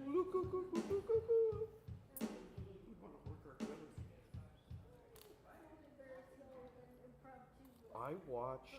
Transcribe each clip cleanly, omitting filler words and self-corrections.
I watched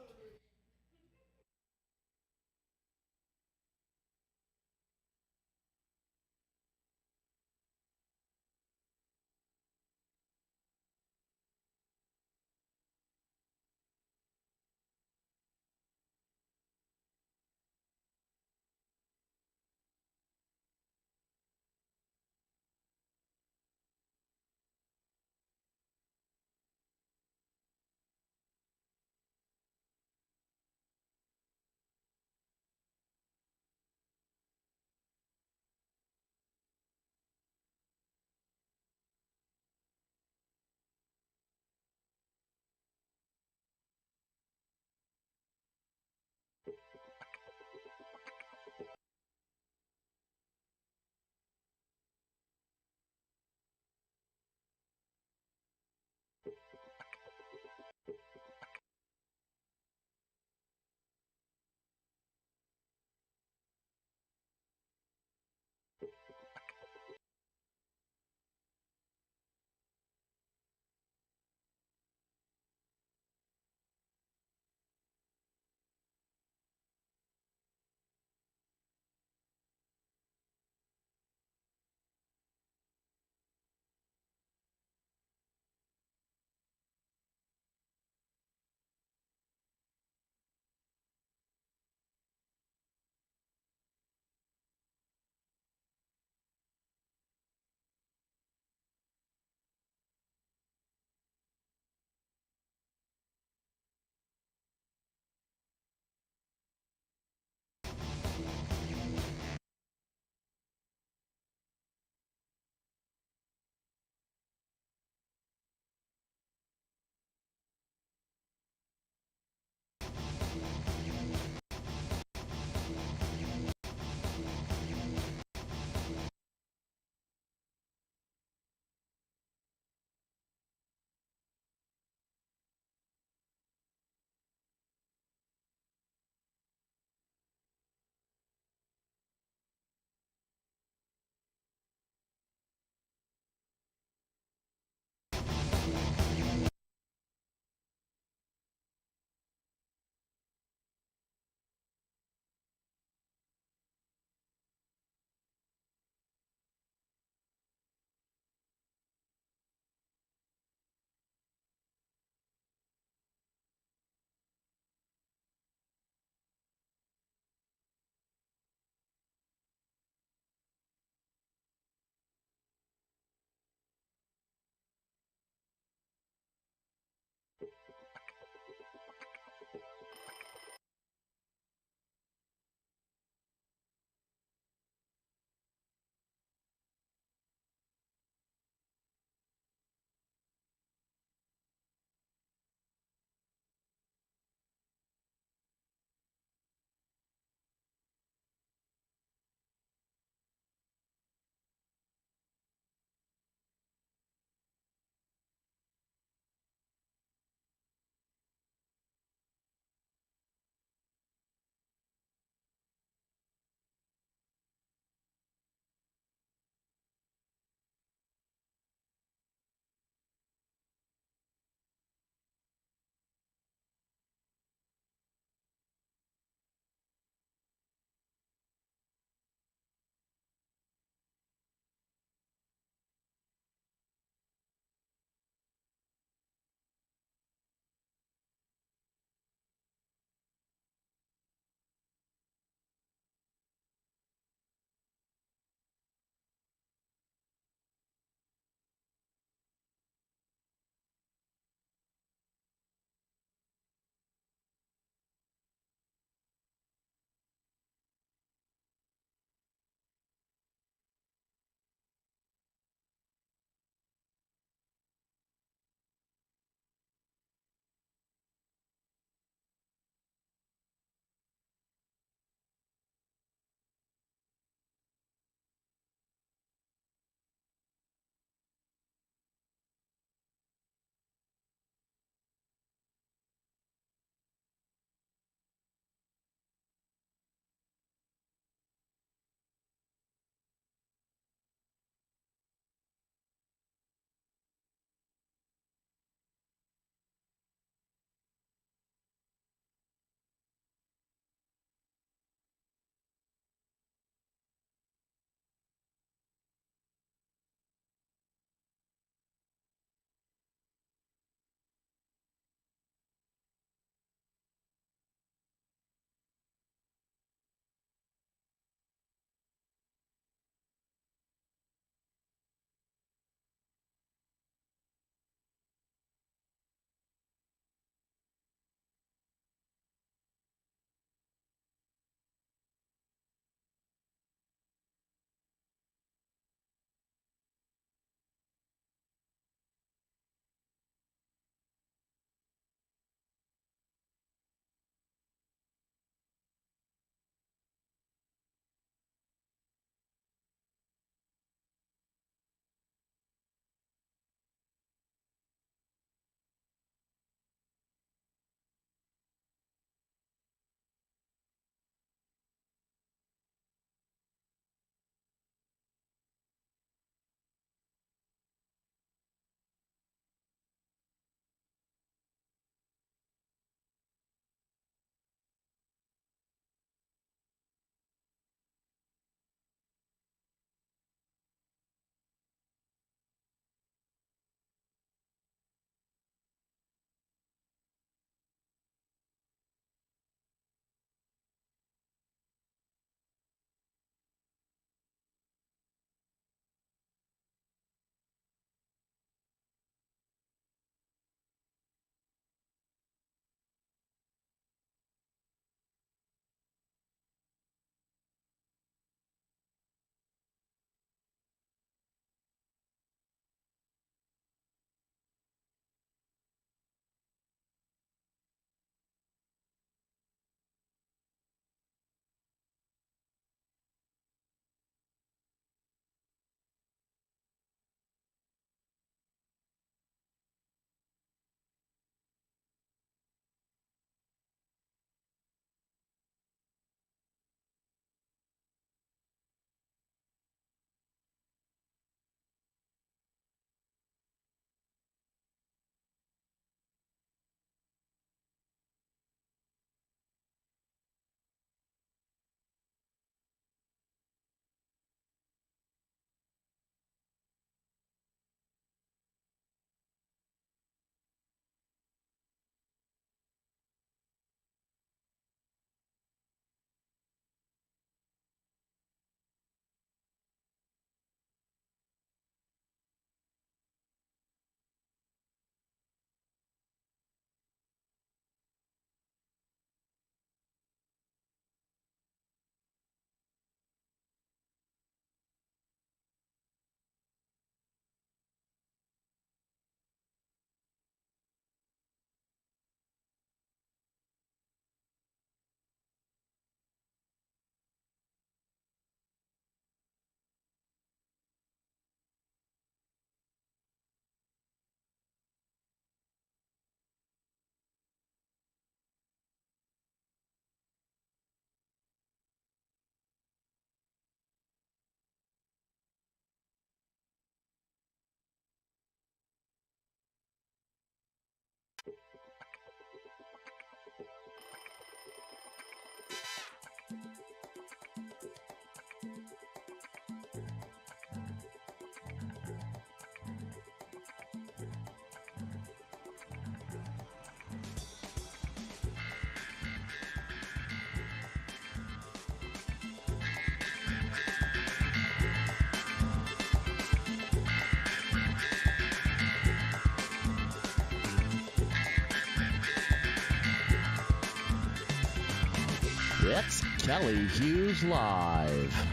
It's Kelly Hughes Live.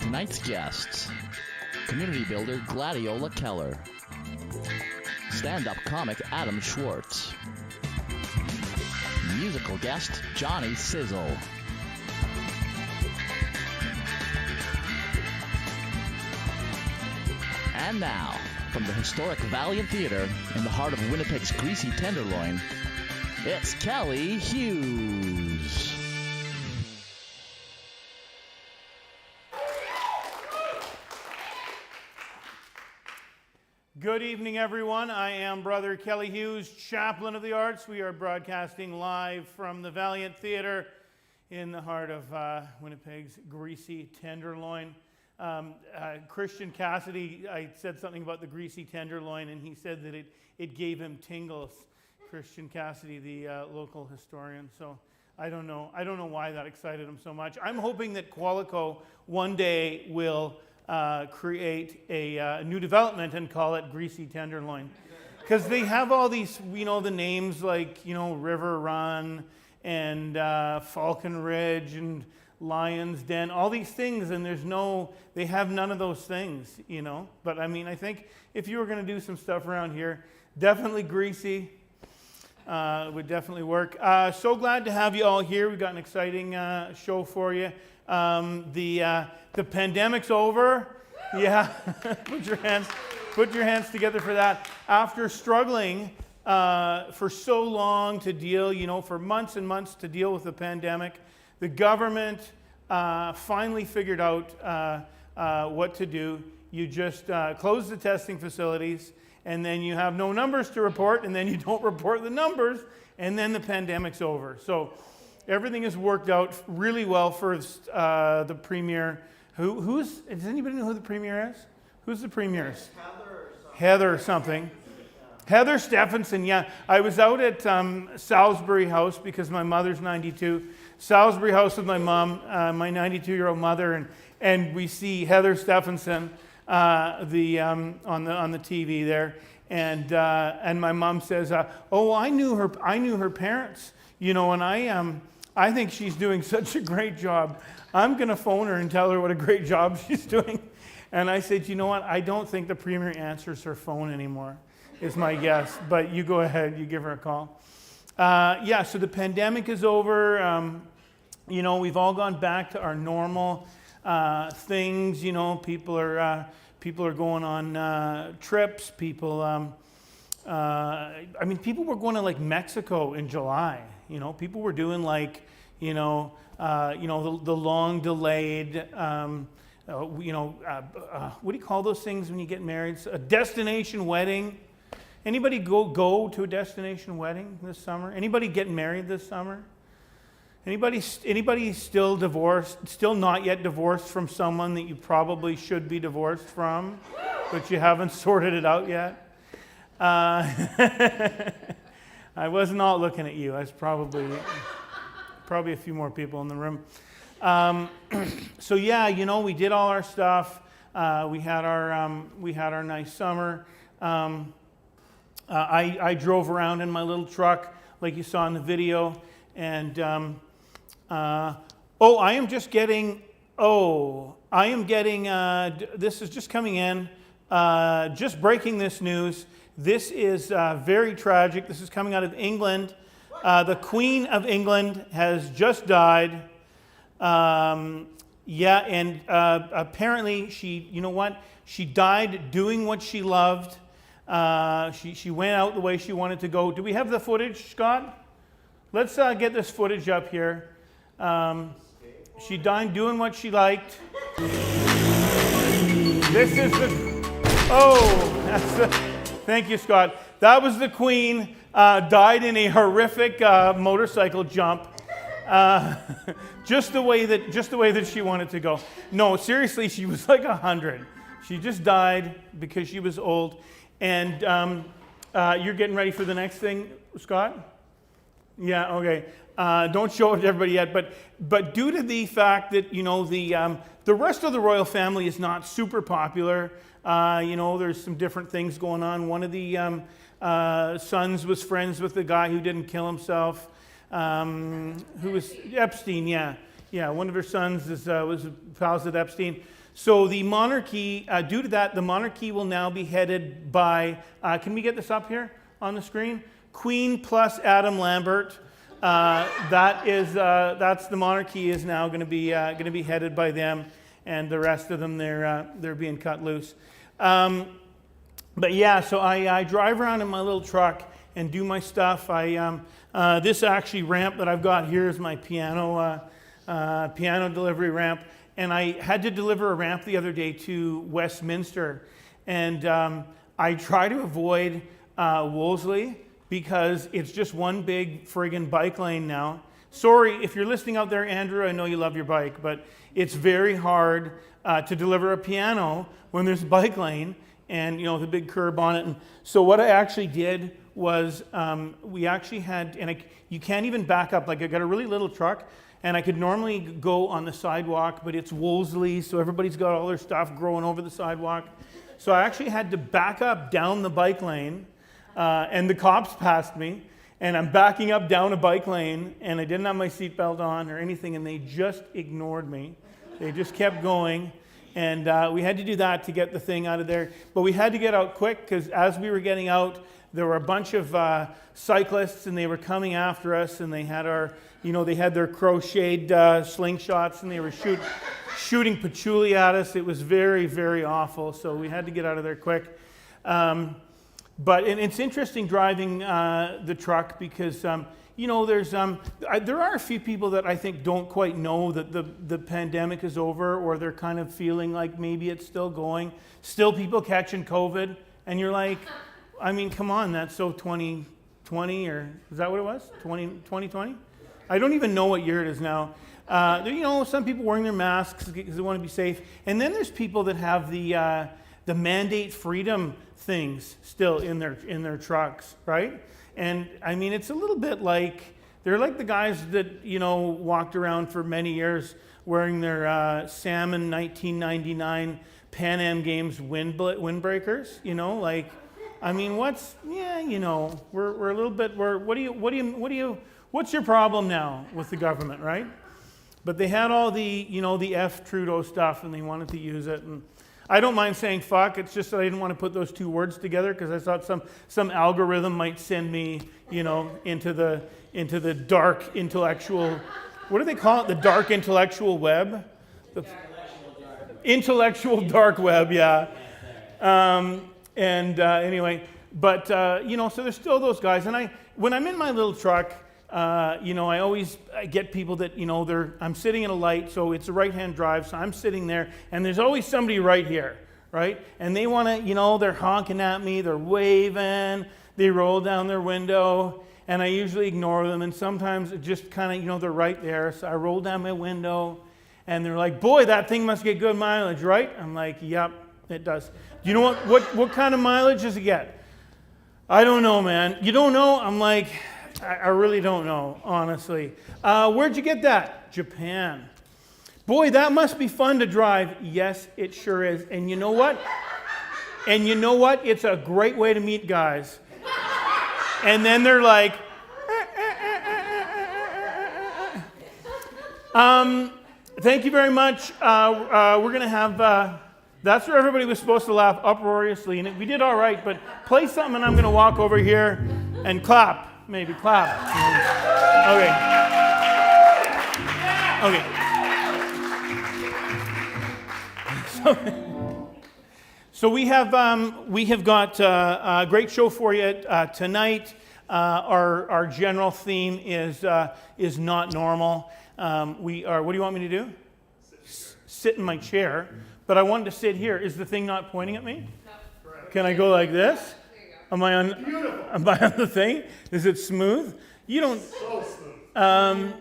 Tonight's guests: community builder Gladiola Kehler, stand-up comic Adam Schwartz, musical guest Johnny SiZZle. And now, from the historic Valiant Theater in the heart of Winnipeg's greasy tenderloin, it's Kelly Hughes. Good evening, everyone. I am Brother Kelly Hughes, Chaplain of the Arts. We are broadcasting live from the Valiant Theater in the heart of Winnipeg's greasy tenderloin. Christian Cassidy, I said something about the greasy tenderloin, and he said that it gave him tingles. Christian Cassidy, the local historian. So I don't know why that excited him so much. I'm hoping that Qualico one day will create a new development and call it Greasy Tenderloin, because they have all these, the names like, River Run and Falcon Ridge and Lion's Den, all these things, and they have none of those things, But I mean, I think if you were going to do some stuff around here, definitely Greasy would definitely work. So glad to have you all here. We've got an exciting show for you. The pandemic's over. Yeah, put your hands together for that. After struggling for so long to deal, for months and months to deal with the pandemic, the government finally figured out what to do. You just close the testing facilities, and then you have no numbers to report, and then you don't report the numbers, and then the pandemic's over. So everything has worked out really well for the Premier. Does anybody know who the Premier is? Who's the Premier? Heather or something. Heather Stephenson, yeah. I was out at Salisbury House because my mother's 92. Salisbury House with my mom, my 92-year-old mother, and we see Heather Stephenson on the TV there, and my mom says, "Oh, I knew her parents, and I think she's doing such a great job. I'm going to phone her and tell her what a great job she's doing." And I said, "You know what? I don't think the Premier answers her phone anymore," is my guess. But you go ahead, you give her a call. So the pandemic is over. We've all gone back to our normal things. People are going on trips. People were going to like Mexico in July. People were doing the long delayed, what do you call those things when you get married? A destination wedding. Anybody go to a destination wedding this summer? Anybody get married this summer? Anybody still divorced, still not yet divorced from someone that you probably should be divorced from, but you haven't sorted it out yet? I was not looking at you. I was probably a few more people in the room. We did all our stuff. We had our nice summer. I drove around in my little truck, like you saw in the video, and this is just coming in, just breaking this news. This is very tragic. This is coming out of England. The Queen of England has just died. Apparently she died doing what she loved. She went out the way she wanted to go. Do we have the footage, Scott? Let's get this footage up here. She died doing what she liked. Thank you, Scott. That was the Queen. Died in a horrific motorcycle jump. Just the way that she wanted to go. No, seriously, she was like 100. She just died because she was old. And You're getting ready for the next thing, Scott? Yeah, okay. Don't show it to everybody yet, but due to the fact that, the rest of the royal family is not super popular, there's some different things going on. One of the sons was friends with the guy who didn't kill himself, who was Epstein, yeah. Yeah, one of her sons was pals with Epstein. So the monarchy, due to that, the monarchy will now be headed by, can we get this up here on the screen? Queen plus Adam Lambert. That's the monarchy is now going to be headed by them, and the rest of them they're being cut loose. But yeah, so I drive around in my little truck and do my stuff. This actually ramp that I've got here is my piano delivery ramp, and I had to deliver a ramp the other day to Westminster, and I try to avoid Wolseley because it's just one big friggin' bike lane now. Sorry, if you're listening out there, Andrew, I know you love your bike, but it's very hard to deliver a piano when there's a bike lane and, the big curb on it. And so what I actually did was we actually had, and you can't even back up, like I got a really little truck, and I could normally go on the sidewalk, but it's Wolseley, so everybody's got all their stuff growing over the sidewalk. So I actually had to back up down the bike lane, and the cops passed me, and I'm backing up down a bike lane, and I didn't have my seatbelt on or anything, and they just ignored me. They just kept going, and we had to do that to get the thing out of there. But we had to get out quick, because as we were getting out, there were a bunch of cyclists, and they were coming after us, and they had they had their crocheted slingshots, and they were shooting patchouli at us. It was very, very awful, so we had to get out of there quick. But it's interesting driving the truck because, there are a few people that I think don't quite know that the pandemic is over, or they're kind of feeling like maybe it's still going. Still people catching COVID, and you're like, I mean, come on, that's so 2020, or is that what it was? 2020? I don't even know what year it is now. Some people wearing their masks because they want to be safe. And then there's people that have the mandate freedom things still in their trucks, right? And I mean, it's a little bit like, they're like the guys that, walked around for many years wearing their salmon 1999 Pan Am Games windbreakers, I mean, we're a little bit, what's your problem now with the government, right? But they had all the F Trudeau stuff, and they wanted to use it. And I don't mind saying fuck. It's just that I didn't want to put those two words together because I thought some algorithm might send me, into the dark intellectual. What do they call it? The dark intellectual web. The intellectual dark web. Yeah. Anyway, but so there's still those guys, and when I'm in my little truck. I get people that, I'm sitting at a light, so it's a right-hand drive, so I'm sitting there, and there's always somebody right here, right? And they want to, they're honking at me, they're waving, they roll down their window, and I usually ignore them, and sometimes it just kind of, they're right there, so I roll down my window, and they're like, boy, that thing must get good mileage, right? I'm like, yep, it does. Do you know what kind of mileage does it get? I don't know, man. You don't know? I'm like, I really don't know, honestly. Where'd you get that? Japan. Boy, that must be fun to drive. Yes, it sure is. And you know what? It's a great way to meet guys. And then they're like, thank you very much. We're going to have, that's where everybody was supposed to laugh uproariously. And we did all right, but play something and I'm going to walk over here and clap. Maybe clap. Okay. So we have got a great show for you tonight. Our general theme is not normal. What do you want me to do? Sit in my chair. But I wanted to sit here. Is the thing not pointing at me? No. Can I go like this? Am I on the thing? Is it smooth? You don't. So smooth.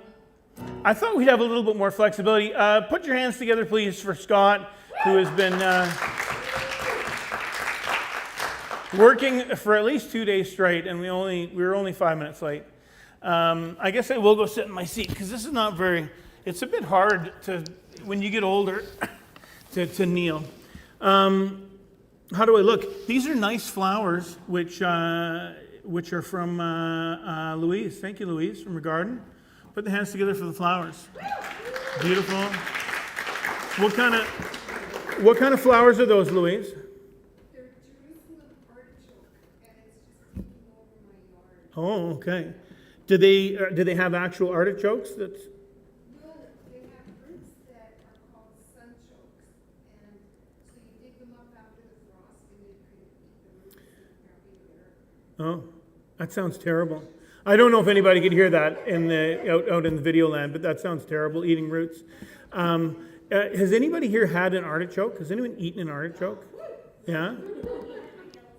I thought we'd have a little bit more flexibility. Put your hands together, please, for Scott, who has been working for at least 2 days straight, and we were only 5 minutes late. I guess I will go sit in my seat because this is not very. It's a bit hard to when you get older to kneel. How do I look? These are nice flowers, which are from Louise. Thank you, Louise, from her garden. Put the hands together for the flowers. Beautiful. What kind of flowers are those, Louise? They're Jerusalem artichoke, and it's just taking over my yard. Oh, okay. Do they have actual artichokes? That's No, they have roots that are called sunchokes, and so you dig them up after the frost, and you can eat the roots and have oh, that sounds terrible. I don't know if anybody could hear that out in the video land, but that sounds terrible. Eating roots. Has anybody here had an artichoke? Has anyone eaten an artichoke? Yeah.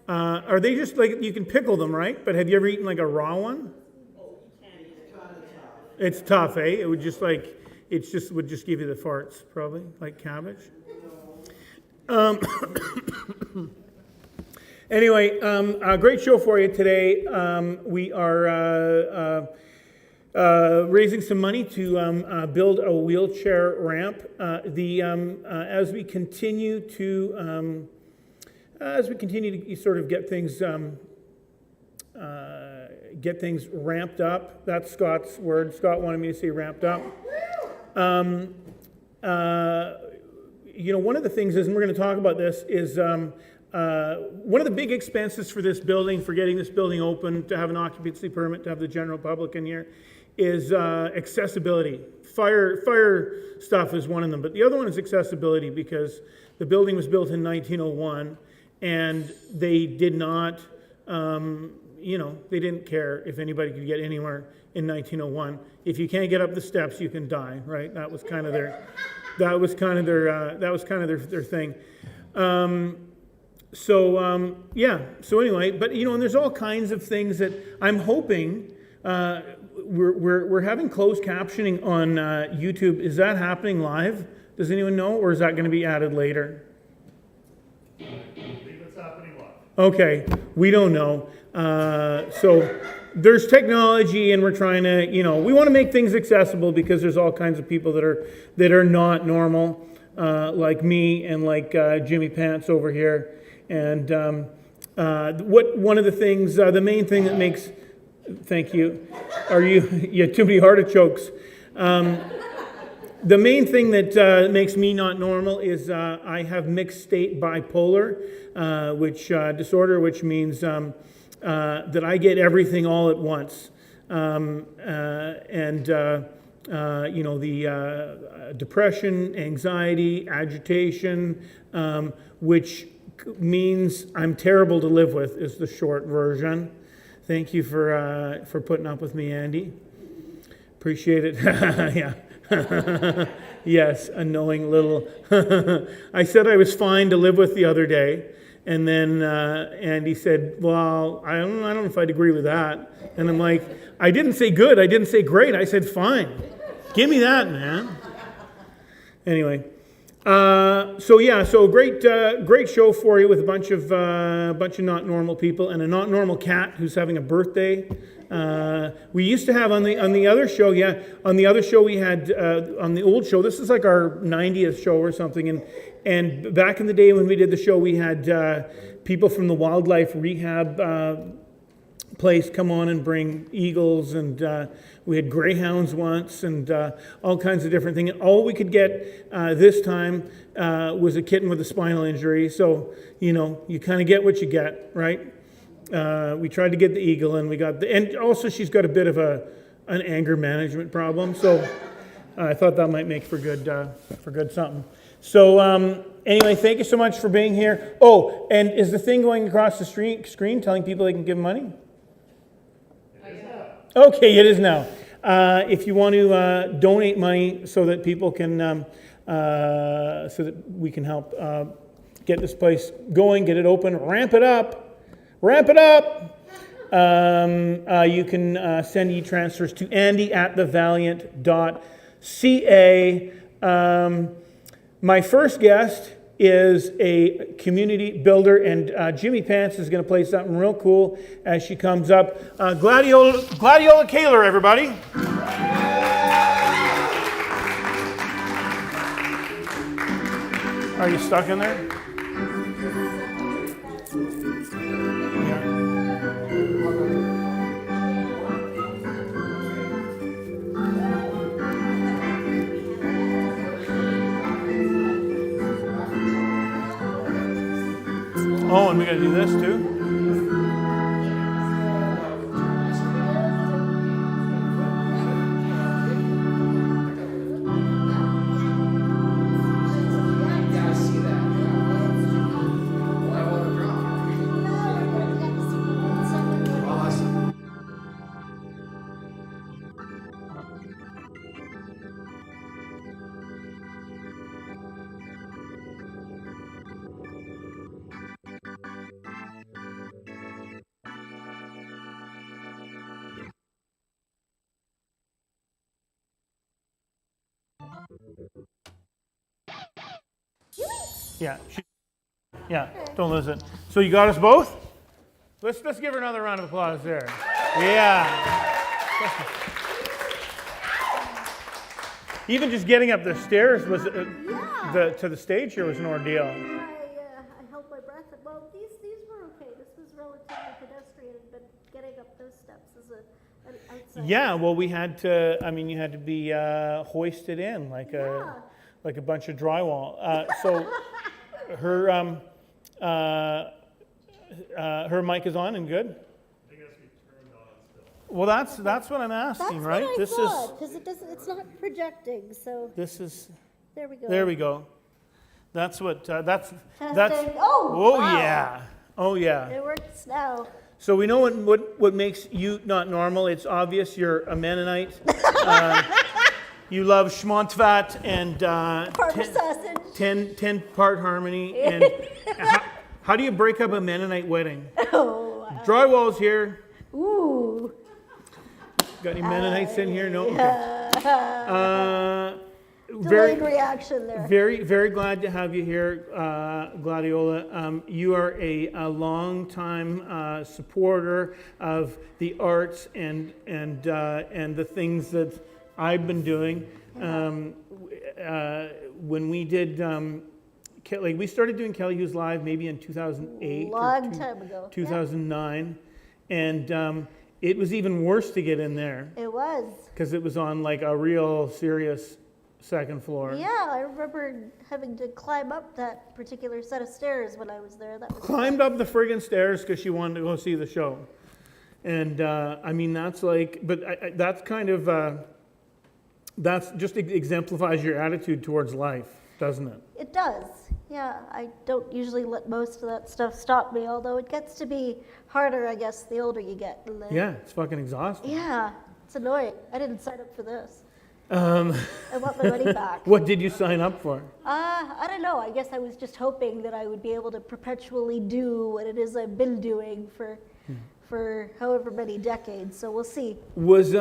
Are they just like you can pickle them, right? But have you ever eaten like a raw one? It's tough, eh? It would just would just give you the farts, probably, like cabbage. Anyway, a great show for you today. We are raising some money to build a wheelchair ramp. As we continue to sort of get things ramped up. That's Scott's word. Scott wanted me to say ramped up. One of the things is, and we're going to talk about this, is one of the big expenses for this building, for getting this building open, to have an occupancy permit, to have the general public in here, is accessibility. Fire stuff is one of them, but the other one is accessibility, because the building was built in 1901, and they did not, they didn't care if anybody could get anywhere in 1901. If you can't get up the steps, you can die, right? That was kind of their thing. So anyway, but and there's all kinds of things that I'm hoping. We're having closed captioning on YouTube. Is that happening live? Does anyone know, or is that going to be added later? I believe it's happening live. Okay, we don't know. So there's technology, and we're trying to, we want to make things accessible, because there's all kinds of people that are not normal, like me and like Jimmy Pants over here. And one of the things, the main thing that makes, thank you, you had too many artichokes. The main thing that makes me not normal is I have mixed state bipolar, disorder, which means that I get everything all at once. Depression, anxiety, agitation, which means I'm terrible to live with, is the short version. Thank you for putting up with me, Andy. Appreciate it. Yeah. Yes, a knowing little. I said I was fine to live with the other day, and then Andy said, "Well, I don't know if I'd agree with that." And I'm like, "I didn't say good. I didn't say great. I said fine. Give me that, man." Anyway. So great show for you, with a bunch of not normal people and a not normal cat who's having a birthday. We used to have on the other show, we had on the old show. This is like our 90th show or something, and back in the day when we did the show, we had people from the wildlife rehab place come on and bring eagles, and we had greyhounds once, and all kinds of different things. All we could get this time was a kitten with a spinal injury. So you kind of get what you get, right? We tried to get the eagle, and and also she's got a bit of an anger management problem. So I thought that might make for good something. So anyway, thank you so much for being here. Oh, and is the thing going across the screen telling people they can give money? Okay, it is now. If you want to donate money so that people can, so that we can help get this place going, get it open, ramp it up. You can send e-transfers to andy@thevaliant.ca. My first guest is a community builder, and Jimmy Pants is going to play something real cool as she comes up. Gladiola Kehler, everybody. Are you stuck in there? Oh, and we gotta do this too. Yeah, don't lose it. So you got us both? Let's give her another round of applause there. Yeah. Even just getting up the stairs was to the stage here was an ordeal. I held my breath. Well, these were okay. This was relatively pedestrian, but getting up those steps is an outside. Yeah, well, we had to. I mean, you had to be hoisted in like a bunch of drywall. So her mic is on and good. I guess we turned on still. Well, that's what I'm asking, That's right? what I This thought, because it's not projecting. So this is. there we go. There we go. That's what. That's. Testing. Oh, Oh wow. yeah. Oh yeah. It works now. So we know what makes you not normal. It's obvious you're a Mennonite. You love schmontvat and Parma sausage. 10-part harmony. And how do you break up a Mennonite wedding? Oh. Drywall's here. Ooh. Got any Mennonites in here? No. Okay. Delayed reaction there. Very, very glad to have you here, Gladiola. You are a long-time supporter of the arts and the things that I've been doing. When we did, we started doing Kelly Hughes Live maybe in 2008 Long time ago. 2009, and it was even worse to get in there Yeah, it was. because it was on like a real serious second floor. Yeah, I remember having to climb up that particular set of stairs when I was there. That was Climbed up the friggin' stairs because she wanted to go see the show. And I mean, that's like, but that's kind of, that's just exemplifies your attitude towards life, doesn't it? It does. Yeah, I don't usually let most of that stuff stop me, although it gets to be harder, I guess, the older you get. Yeah, it's fucking exhausting. Yeah, it's annoying. I didn't sign up for this. Um, I want my money back. what did you sign up for? I don't know. I guess I was just hoping that I would be able to perpetually do what it is I've been doing for however many decades. So we'll see. Was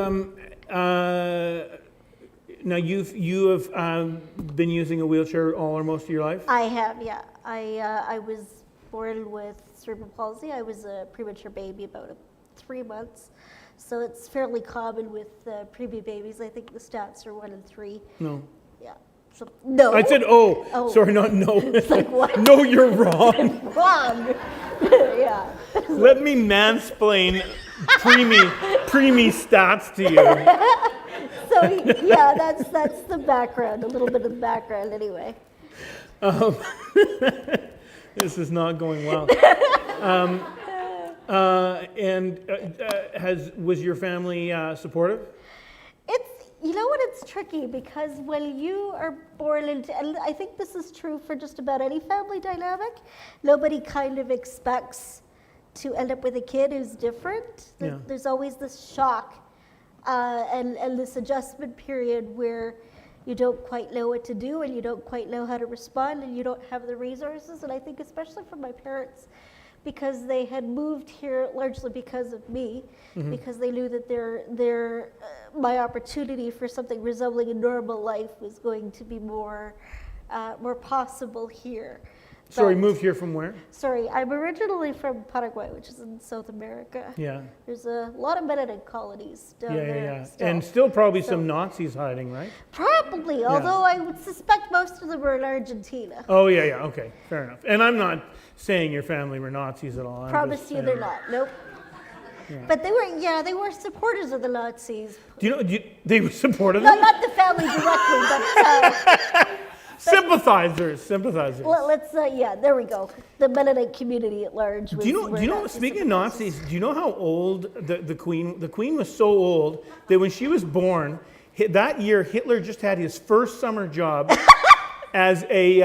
now you have been using a wheelchair all or most of your life? I have, yeah. I was born with cerebral palsy. I was a premature baby, about 3 months. So it's fairly common with preemie babies. I think the stats are 1 in 3. No. Yeah. So no. I said oh. Sorry, not no. It's like what? No, you're wrong. Wrong. Yeah. Let me mansplain preemie stats to you. So yeah, that's the background. A little bit of the background, anyway. This is not going well. Was your family supportive? You know what, it's tricky because when you are born into, and I think this is true for just about any family dynamic, nobody kind of expects to end up with a kid who's different. Yeah. There's always this shock and this adjustment period where you don't quite know what to do and you don't quite know how to respond and you don't have the resources. And I think especially for my parents, because they had moved here largely because of me, because they knew that my opportunity for something resembling a normal life was going to be more were possible here. Sorry, But- moved here from where? Sorry, I'm originally from Paraguay, which is in South America. Yeah. There's a lot of Mennonite colonies down there. Still. And still probably So- some Nazis hiding, right? Probably, although I would suspect most of them were in Argentina. Oh, yeah, okay, fair enough. And I'm not saying your family were Nazis at all. I'm Promise just you saying- they're not. Nope. But they were supporters of the Nazis. They were supportive? No, not the family directly, but Sympathizers. well, let's there we go. The Mennonite community at large. Do you know? Speaking of Nazis, do you know how old the Queen? The Queen was so old that when she was born, that year Hitler just had his first summer job as a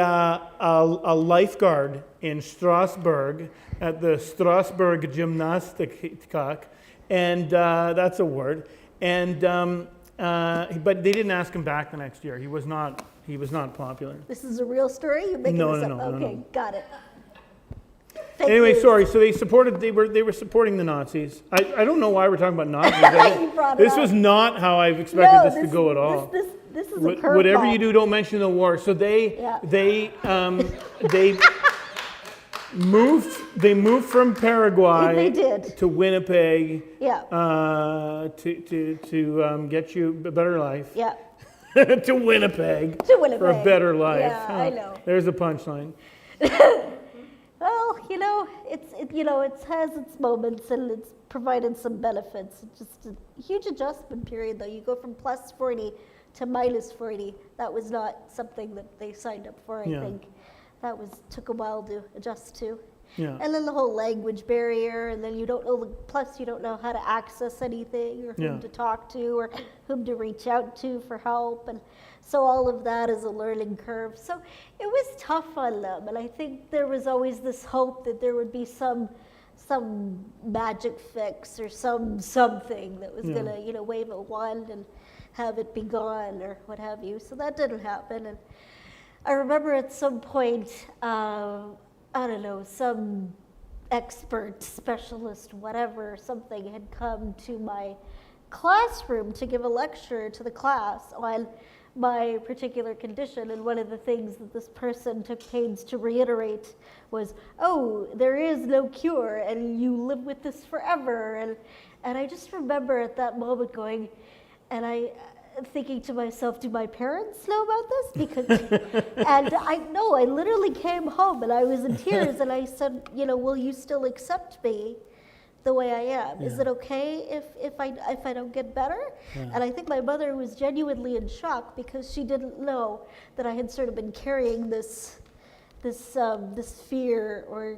lifeguard in Strasbourg at the Strasbourg Gymnastikak, and that's a word. And but they didn't ask him back the next year. He was not popular. This is a real story. You're making No, this no, up. no, no, Okay, no. got it. Fake Anyway, news. sorry. So they were supporting the Nazis. I don't know why we're talking about Nazis. You brought it This up. was not how I've expected this to go at all. This is a curveball. Whatever you do, don't mention the war. So they moved from Paraguay They did. to Winnipeg Yeah. to get you a better life. Yeah. To Winnipeg. To Winnipeg. For a better life. Yeah, I know. There's a punchline. Well, it has its moments and it's provided some benefits. It's just a huge adjustment period, though. You go from plus 40 to minus 40. That was not something that they signed up for, I Yeah. think. That took a while to adjust to. Yeah. And then the whole language barrier, and then you don't know, plus you don't know how to access anything or whom Yeah. to talk to or whom to reach out to for help. And so all of that is a learning curve. So it was tough on them. And I think there was always this hope that there would be some magic fix or something that was Yeah. gonna, wave a wand and have it be gone or what have you. So that didn't happen. And I remember at some point, I don't know, some expert, specialist, whatever, something had come to my classroom to give a lecture to the class on my particular condition. And one of the things that this person took pains to reiterate was, oh, there is no cure and you live with this forever. And I just remember at that moment going, and I thinking to myself, do my parents know about this? Because, and I literally came home and I was in tears and I said, will you still accept me the way I am? Is it okay if I don't get better? Yeah. And I think my mother was genuinely in shock because she didn't know that I had sort of been carrying this fear, or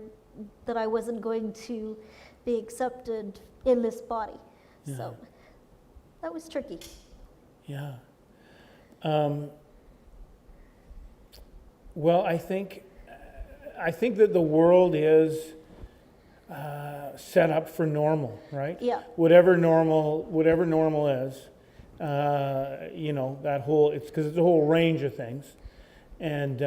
that I wasn't going to be accepted in this body. Yeah. So that was tricky. Yeah. Well, I think that the world is set up for normal, right? Yeah. Whatever normal is, that whole, it's because it's a whole range of things, and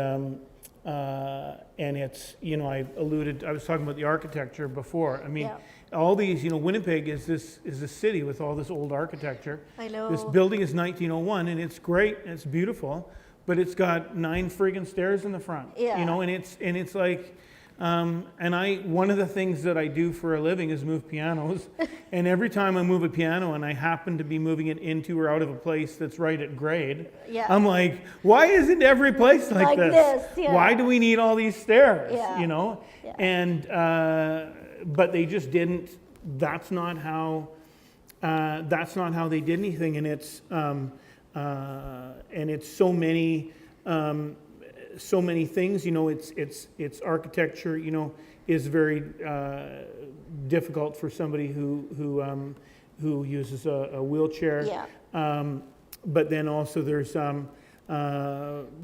it's, I was talking about the architecture before. I mean, Yeah. all these, Winnipeg is a city with all this old architecture. I know. This building is 1901, and it's great, and it's beautiful, but it's got 9 friggin' stairs in the front. Yeah. And it's like, one of the things that I do for a living is move pianos, and every time I move a piano and I happen to be moving it into or out of a place that's right at grade, Yeah. I'm like, why isn't every place like this? Yeah. Why do we need all these stairs? Yeah. Yeah. And but they just didn't. That's not how they did anything, and it's so many things. It's architecture. Is very difficult for somebody who uses a wheelchair. Yeah. But then also there's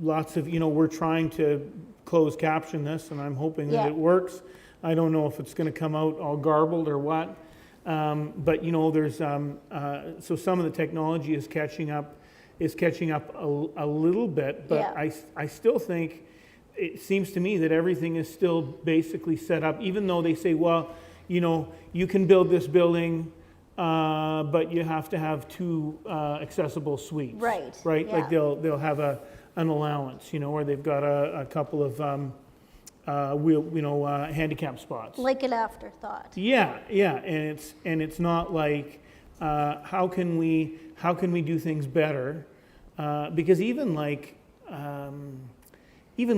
lots of, we're trying to closed caption this, and I'm hoping that Yeah. it works. I don't know if it's going to come out all garbled or what. But there's so some of the technology is catching up a little bit, but Yeah. I still think it seems to me that everything is still basically set up, even though they say, well, you can build this building, but you have to have 2 accessible suites. Right, Right. yeah. Like they'll have an allowance, or they've got a couple of handicap spots. Like an afterthought. Yeah, and it's not like how can we do things better? Because even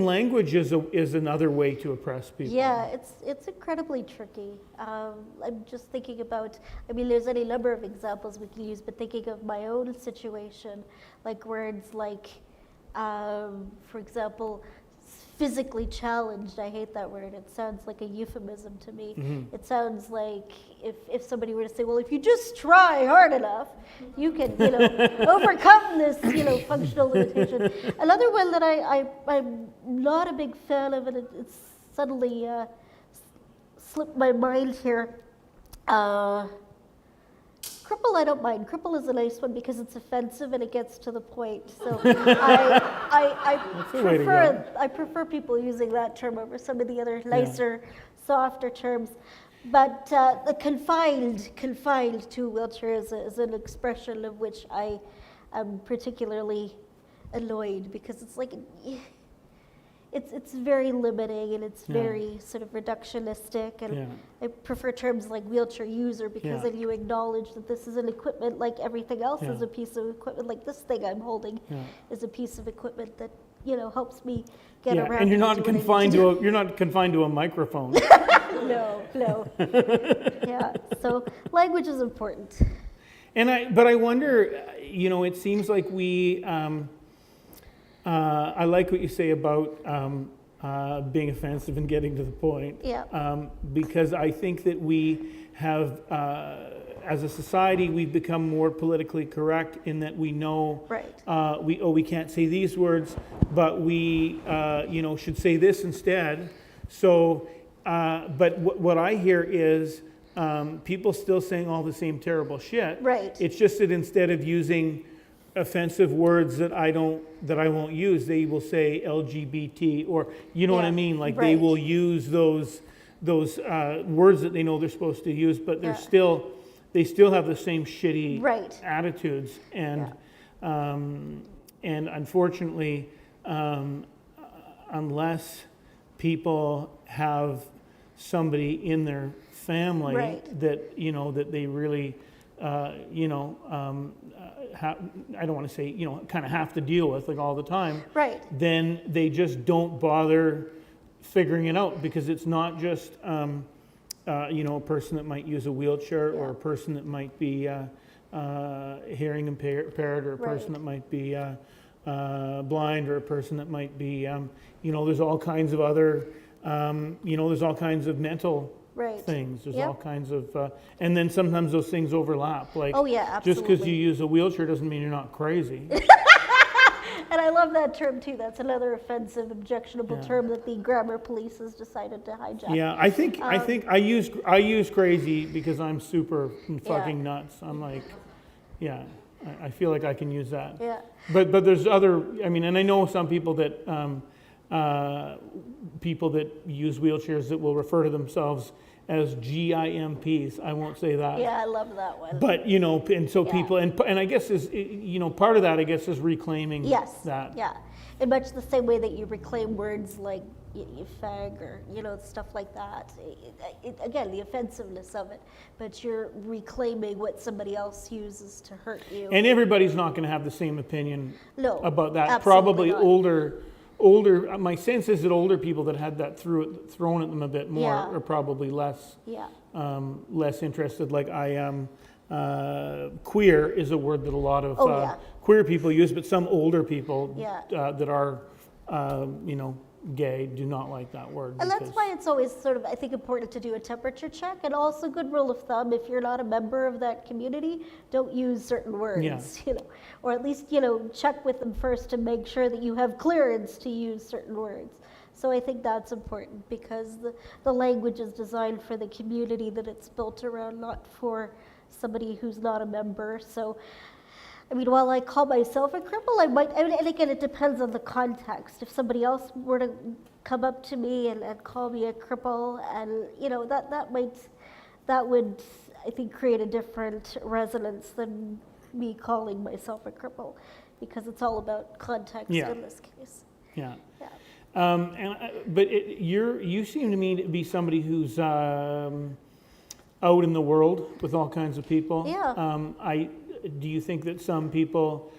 language is another way to oppress people. Yeah, it's incredibly tricky. I'm just thinking about, there's any number of examples we can use, but thinking of my own situation, like words like, for example, physically challenged. I hate that word. It sounds like a euphemism to me. Mm-hmm. It sounds like if somebody were to say, well, if you just try hard enough, you can, overcome this, functional limitation. Another one that I'm not a big fan of, and it's suddenly slipped my mind here. Cripple, I don't mind. Cripple is a nice one because it's offensive and it gets to the point. So I prefer people using that term over some of the other nicer, softer terms. But the confined to wheelchair is an expression of which I am particularly annoyed, because it's like it's very limiting and it's very sort of reductionistic, and I prefer terms like wheelchair user, because then you acknowledge that this is an equipment like everything else is a piece of equipment. Like this thing I'm holding is a piece of equipment that helps me get around. And you're not confined to a microphone. No. Yeah. So language is important. But I wonder, it seems like we. I like what you say about being offensive and getting to the point. Yeah. Because I think that we have, as a society, we've become more politically correct in that we know we can't say these words, but we should say this instead. So, but what I hear is people still saying all the same terrible shit. Right. It's just that instead of using offensive words that I won't use, they will say LGBT, or what I mean, like they will use those words that they know they're supposed to use, but they still have the same shitty attitudes, and unfortunately, unless people have somebody in their family that that they really I don't want to say, kind of have to deal with like all the time, then they just don't bother figuring it out, because it's not just, a person that might use a wheelchair or a person that might be hearing impaired, or a person that might be blind, or a person that might be, there's all kinds of other, there's all kinds of mental things. There's all kinds of, and then sometimes those things overlap. Like, absolutely. just because you use a wheelchair doesn't mean you're not crazy. And I love that term too. That's another offensive, objectionable term that the grammar police has decided to hijack. Yeah, I think I use crazy because I'm super fucking nuts. I'm like, I feel like I can use that. Yeah. But there's other. And I know some people that use wheelchairs that will refer to themselves as GIMPs. I won't say that. Yeah, I love that one. But and so people, and I guess is part of that, I guess, is reclaiming that. Yeah, in much the same way that you reclaim words like you fag, or stuff like that. Again, the offensiveness of it, but you're reclaiming what somebody else uses to hurt you. And everybody's not going to have the same opinion about that. Absolutely Probably not. older, my sense is that older people that had that thrown at them a bit more are probably less interested. Like I am, queer is a word that a lot of queer people use, but some older people that are, gay do not like that word. And that's why it's always sort of, I think, important to do a temperature check, and also good rule of thumb, if you're not a member of that community, don't use certain words, or at least, check with them first to make sure that you have clearance to use certain words. So I think that's important, because the language is designed for the community that it's built around, not for somebody who's not a member. So while I call myself a cripple, and again, it depends on the context. If somebody else were to come up to me and call me a cripple, and that would, I think, create a different resonance than me calling myself a cripple. because it's all about context Yeah. in this case. Yeah. Yeah. But you seem to me to be somebody who's out in the world with all kinds of people. Yeah. Do you think that some people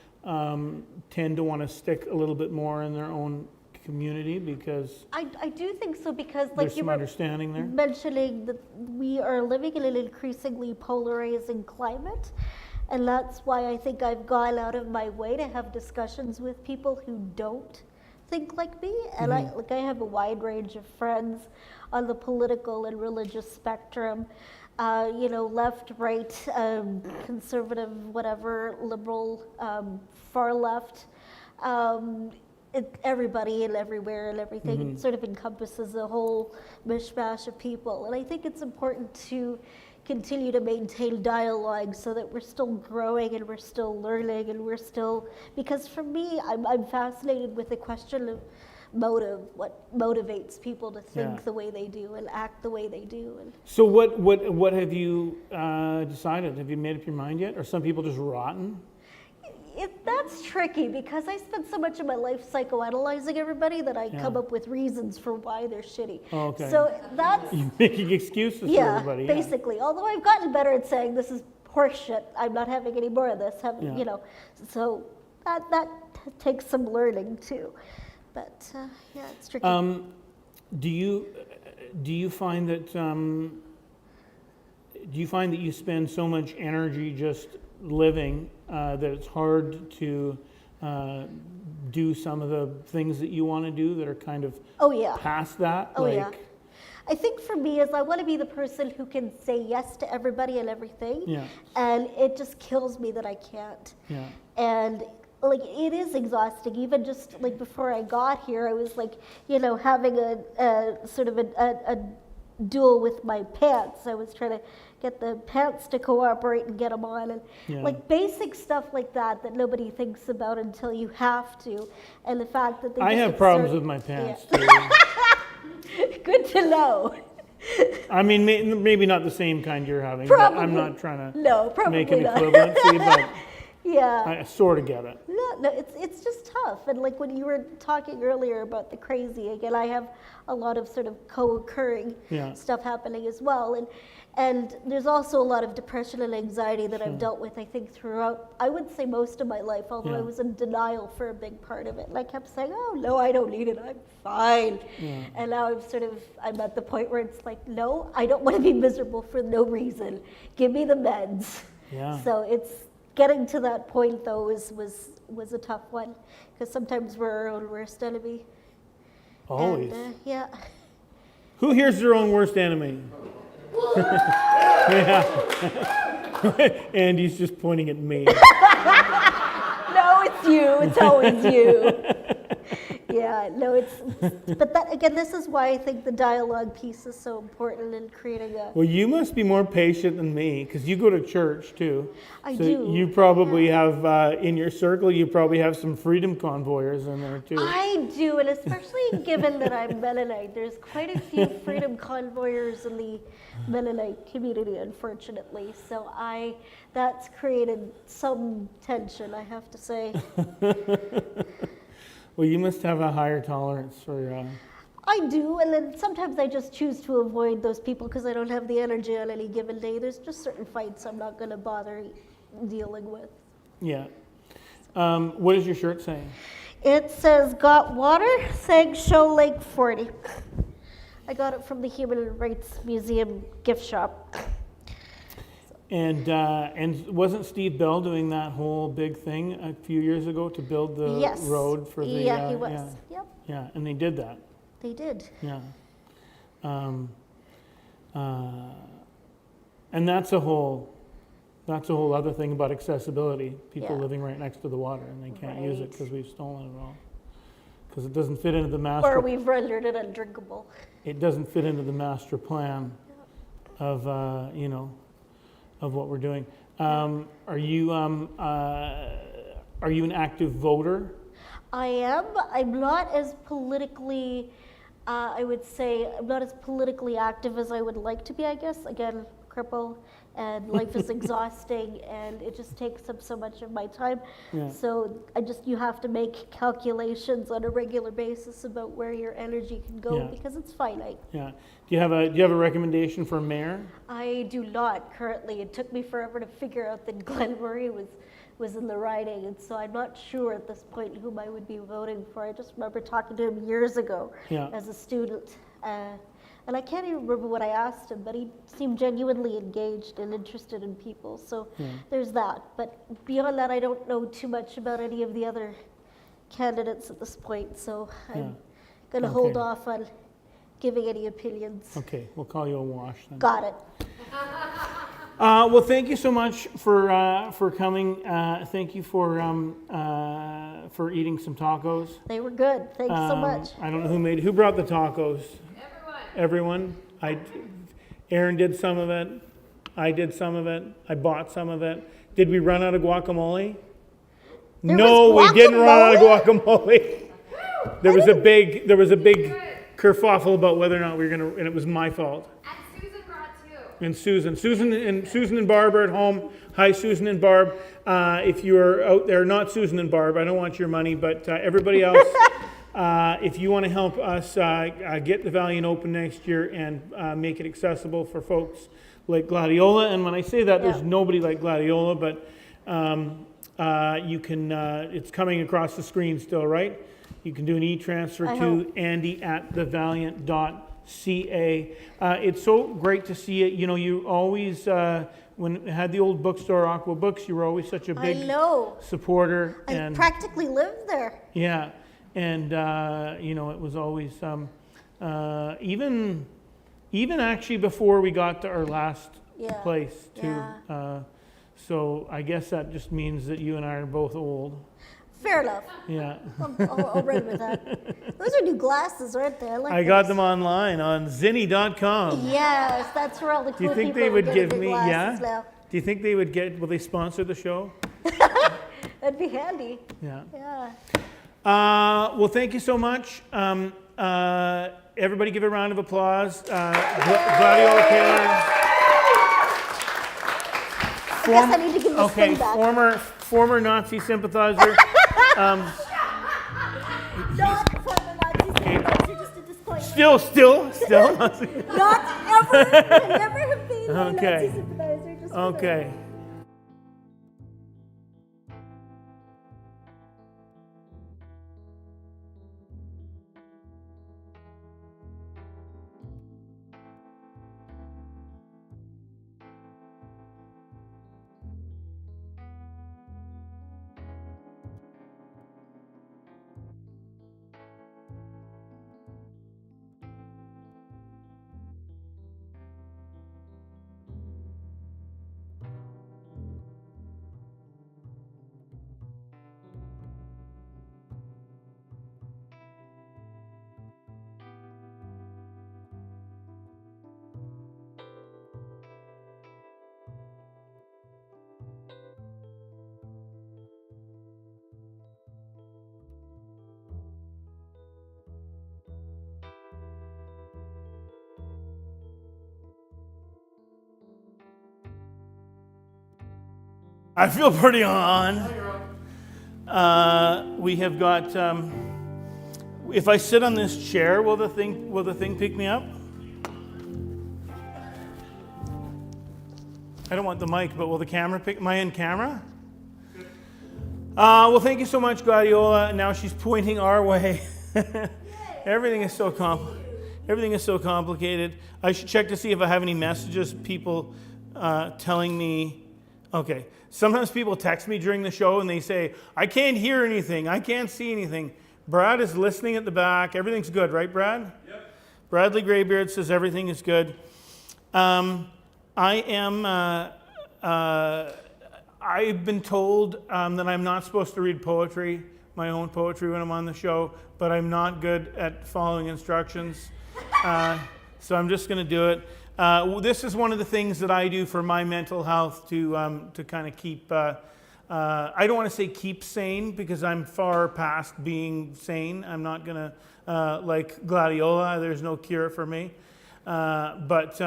tend to want to stick a little bit more in their own community because I do think so, because like there's you some were understanding there? mentioning that we are living in an increasingly polarizing climate, and that's why I think I've gone out of my way to have discussions with people who don't think like me. And I have a wide range of friends on the political and religious spectrum, left, right, conservative, whatever, liberal, far left. Everybody and everywhere and everything. It sort of encompasses a whole mishmash of people. And I think it's important to continue to maintain dialogue so that we're still growing and we're still learning and we're still, because for me, I'm fascinated with the question of motive, what motivates people to think the way they do and act the way they do. And So what have you decided? Have you made up your mind yet? Are some people just rotten? That's tricky, because I spent so much of my life psychoanalyzing everybody that I come up with reasons for why they're shitty. Oh, okay. So that's, You're making excuses for everybody. Yeah. basically. Although I've gotten better at saying this is horseshit, I'm not having any more of this. So that takes some learning too. But it's tricky. Do you find that you spend so much energy just living that it's hard to do some of the things that you want to do that are kind of past that? I think for me is I want to be the person who can say yes to everybody and everything. Yeah. And it just kills me that I can't. Yeah. And like, it is exhausting. Even just like before I got here, I was like, having a sort of a duel with my pants. I was trying to get the pants to cooperate and get them on, and like basic stuff like that nobody thinks about until you have to. And the fact that I have problems with my pants too. Good to know. I mean, maybe not the same kind you're having. Probably. But I'm not trying to probably make an not. equivalency, but Yeah. I sort of get it. No, it's just tough. And like when you were talking earlier about the crazy, again, I have a lot of sort of co-occurring stuff happening as well. And there's also a lot of depression and anxiety that I've dealt with, I think, throughout, I would say, most of my life, although I was in denial for a big part of it. And I kept saying, oh, no, I don't need it. I'm fine. And now I'm at the point where it's like, no, I don't want to be miserable for no reason. Give me the meds. Yeah. So it's getting to that point, though, was a tough one, because sometimes we're our own worst enemy. Always. And, yeah. Who here's their own worst enemy? Andy's just pointing at me. No, it's you. It's always you. Yeah, no, but that, again, this is why I think the dialogue piece is so important in creating a... Well, you must be more patient than me, because you go to church too. I so do. You probably have, in your circle, you probably have some freedom convoyers in there too. I do, and especially given that I'm Mennonite, there's quite a few freedom convoyers in the Mennonite community, unfortunately. So that's created some tension, I have to say. Well, you must have a higher tolerance for... I do, and then sometimes I just choose to avoid those people because I don't have the energy on any given day. There's just certain fights I'm not going to bother dealing with. Yeah. What does your shirt say? It says, got water, Sag Show Lake 40. I got it from the Human Rights Museum gift shop. And wasn't Steve Bell doing that whole big thing a few years ago to build the road for the... Yeah, he was. Yep. Yeah, and they did that. They did. Yeah. And that's a whole other thing about accessibility. People living right next to the water and they can't use it because we've stolen it all. Because it doesn't fit into the master... Or we've rendered it undrinkable. It doesn't fit into the master plan of, of what we're doing. Are you an active voter? I am. I'm not as politically, I would say, I'm not as politically active as I would like to be, I guess. Again, cripple, and life is exhausting, and it just takes up so much of my time. Yeah. So you have to make calculations on a regular basis about where your energy can go Yeah. because it's finite. Yeah. Do you have a recommendation for mayor? I do not currently. It took me forever to figure out that Glen Murray was in the riding, and so I'm not sure at this point whom I would be voting for. I just remember talking to him years ago Yeah. as a student. And I can't even remember what I asked him, but he seemed genuinely engaged and interested in people. So there's that. But beyond that, I don't know too much about any of the other candidates at this point. So I'm going to hold off on giving any opinions. Okay, we'll call you a wash then. Got it. Well, thank you so much for coming. Thank you for eating some tacos. They were good. Thanks so much. I don't know who brought the tacos. Everyone. Aaron did some of it. I did some of it. I bought some of it. Did we run out of guacamole? No, we didn't run out of guacamole. There was a big kerfuffle about whether or not we were gonna, and it was my fault. And Susan brought two. And Susan and Barb are at home. Hi, Susan and Barb. If you're out there, not Susan and Barb, I don't want your money, but everybody else, if you want to help us get the Valiant open next year and make it accessible for folks like Gladiola, and when I say that, there's nobody like Gladiola, but you can. It's coming across the screen still, right? You can do an e-transfer to andy@thevaliant.ca. It's so great to see it. You know, you always, when I had the old bookstore, Aqua Books, you were always such a big supporter. I practically lived there. Yeah, and you know, it was always even actually before we got to our last place too. So I guess that just means that you and I are both old. Fair enough. Yeah. I'll run with that. Those are new glasses, aren't they? I got them online on zinni.com. Yes, that's where all the Do cool you think people they are would getting give their me? glasses Yeah. now. Do you think they would get? Will they sponsor the show? That'd be handy. Yeah. Yeah. Well, thank you so much. Everybody, give a round of applause. Gladiola Kehler. I guess I need to give this thing back. Former Nazi sympathizer. Not for the Nazi sympathizer, just a disclaimer. Still Nazi. Not ever, can never have been a Okay. Nazi sympathizer. Just for Okay. I feel pretty on. We have got. If I sit on this chair, will the thing pick me up? I don't want the mic, but will the camera pick? Am I in camera? Well, thank you so much, Gladiola. Now she's pointing our way. Everything is so complicated. I should check to see if I have any messages. People telling me. Okay. Sometimes people text me during the show and they say, I can't hear anything. I can't see anything. Brad is listening at the back. Everything's good, right, Brad? Yep. Bradley Graybeard says everything is good. I've been told that I'm not supposed to read poetry, my own poetry when I'm on the show, but I'm not good at following instructions. So I'm just going to do it. This is one of the things that I do for my mental health to kind of keep, I don't want to say keep sane because I'm far past being sane. I'm not going to, like Gladiola, there's no cure for me. But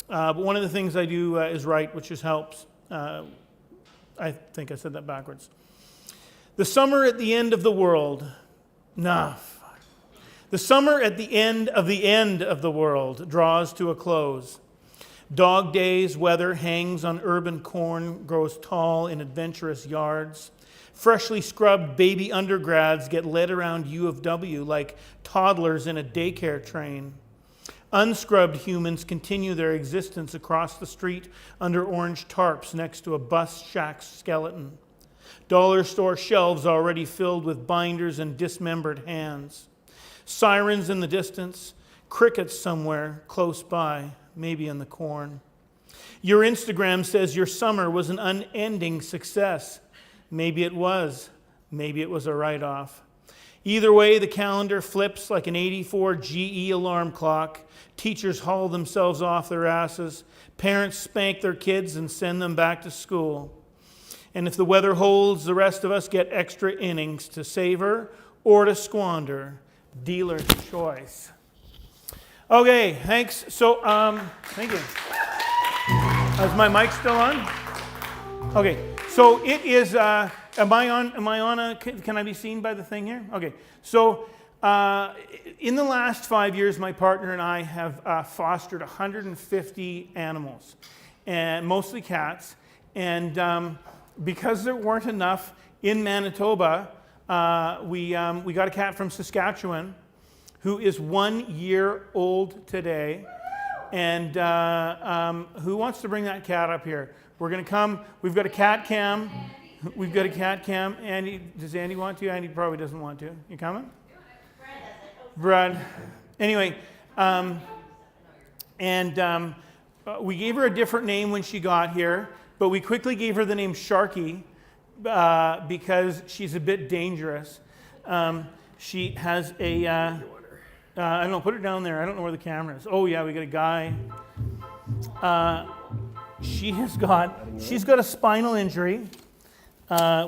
But one of the things I do is write, which just helps. I think I said that backwards. The summer at the end of the world. The summer at the end of the world draws to a close. Dog days weather hangs on urban corn, grows tall in adventurous yards. Freshly scrubbed baby undergrads get led around U of W like toddlers in a daycare train. Unscrubbed humans continue their existence across the street under orange tarps next to a bus shack skeleton. Dollar store shelves already filled with binders and dismembered hands. Sirens in the distance, crickets somewhere close by, maybe in the corn. Your Instagram says your summer was an unending success. Maybe it was. Maybe it was a write-off. Either way, the calendar flips like an 84 GE alarm clock. Teachers haul themselves off their asses. Parents spank their kids and send them back to school. And if the weather holds, the rest of us get extra innings to savor or to squander. Dealer's choice. Okay, thanks. So, thank you. Is my mic still on? Okay, so it is, am I on can I be seen by the thing here? Okay, so in the last 5 years, my partner and I have fostered 150 animals, and mostly cats. And because there weren't enough in Manitoba, we got a cat from Saskatchewan who is 1 year old today. And who wants to bring that cat up here? We're going to come. We've got a cat cam. We've got a cat cam. Andy, does Andy want to? Andy probably doesn't want to. You coming? Brad. Anyway, we gave her a different name when she got here, but we quickly gave her the name Sharky because she's a bit dangerous. She has a, I don't know, put her down there. I don't know where the camera is. Oh yeah, we got a guy. She's got a spinal injury,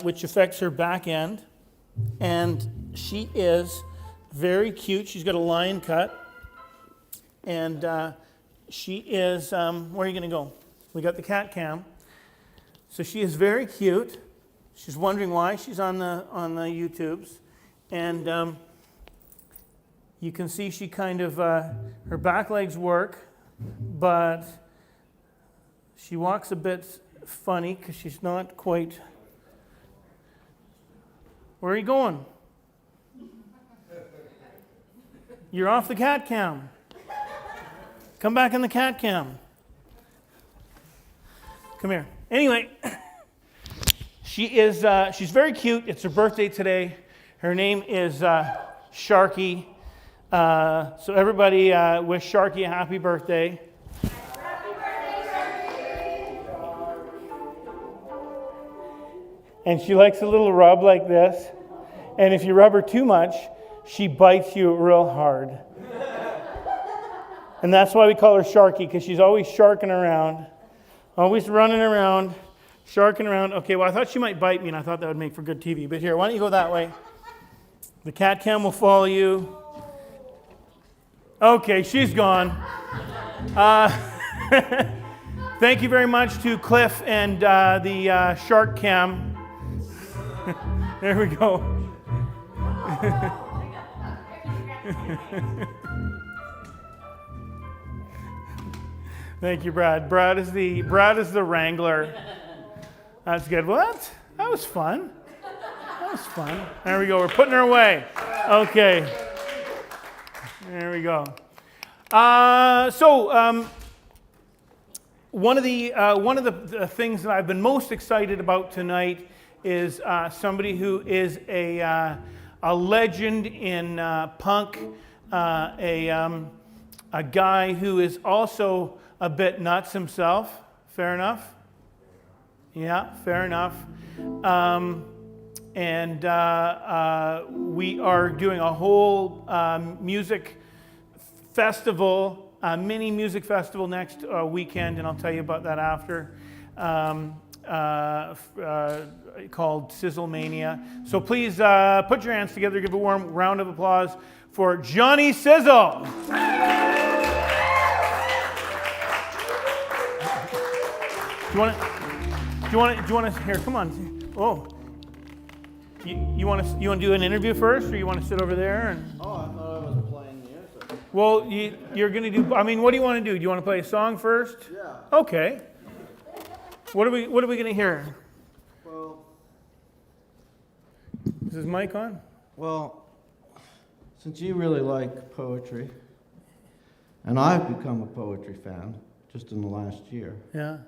which affects her back end, and she is very cute. She's got a lion cut, and she is, where are you going to go? We got the cat cam. So she is very cute. She's wondering why she's on the YouTubes, and you can see she kind of, her back legs work, but she walks a bit funny because she's not quite. Where are you going? You're off the cat cam. Come back in the cat cam. Come here. Anyway, she's very cute. It's her birthday today. Her name is Sharky. So everybody wish Sharky a happy birthday. Happy birthday, Sharky! And she likes a little rub like this. And if you rub her too much, she bites you real hard. And that's why we call her Sharky, because she's always sharking around. Always running around, sharking around. Okay, well, I thought she might bite me, and I thought that would make for good TV. But here, why don't you go that way? The cat cam will follow you. Okay, she's gone. Thank you very much to Cliff and the shark cam. There we go. Thank you, Brad. Brad is the wrangler. That's good. Well, that was fun. That was fun. There we go. We're putting her away. Okay. There we go. One of the things that I've been most excited about tonight is somebody who is a legend in punk, a guy who is also a bit nuts himself. Fair enough? Yeah, fair enough. We are doing a whole music festival, mini music festival next weekend, and I'll tell you about that after, called SiZZle Mania. So please put your hands together, give a warm round of applause for Johnny SiZZle. you want to, here, come on. Oh. You want to do an interview first, or you want to sit over there? And... Oh, I thought I was playing music. Well, you're going to do, I mean, what do you want to do? Do you want to play a song first? Yeah. Okay. What are we going to hear? Well, Is this mic on? well, since you really like poetry, and I've become a poetry fan just in the last year, Yeah.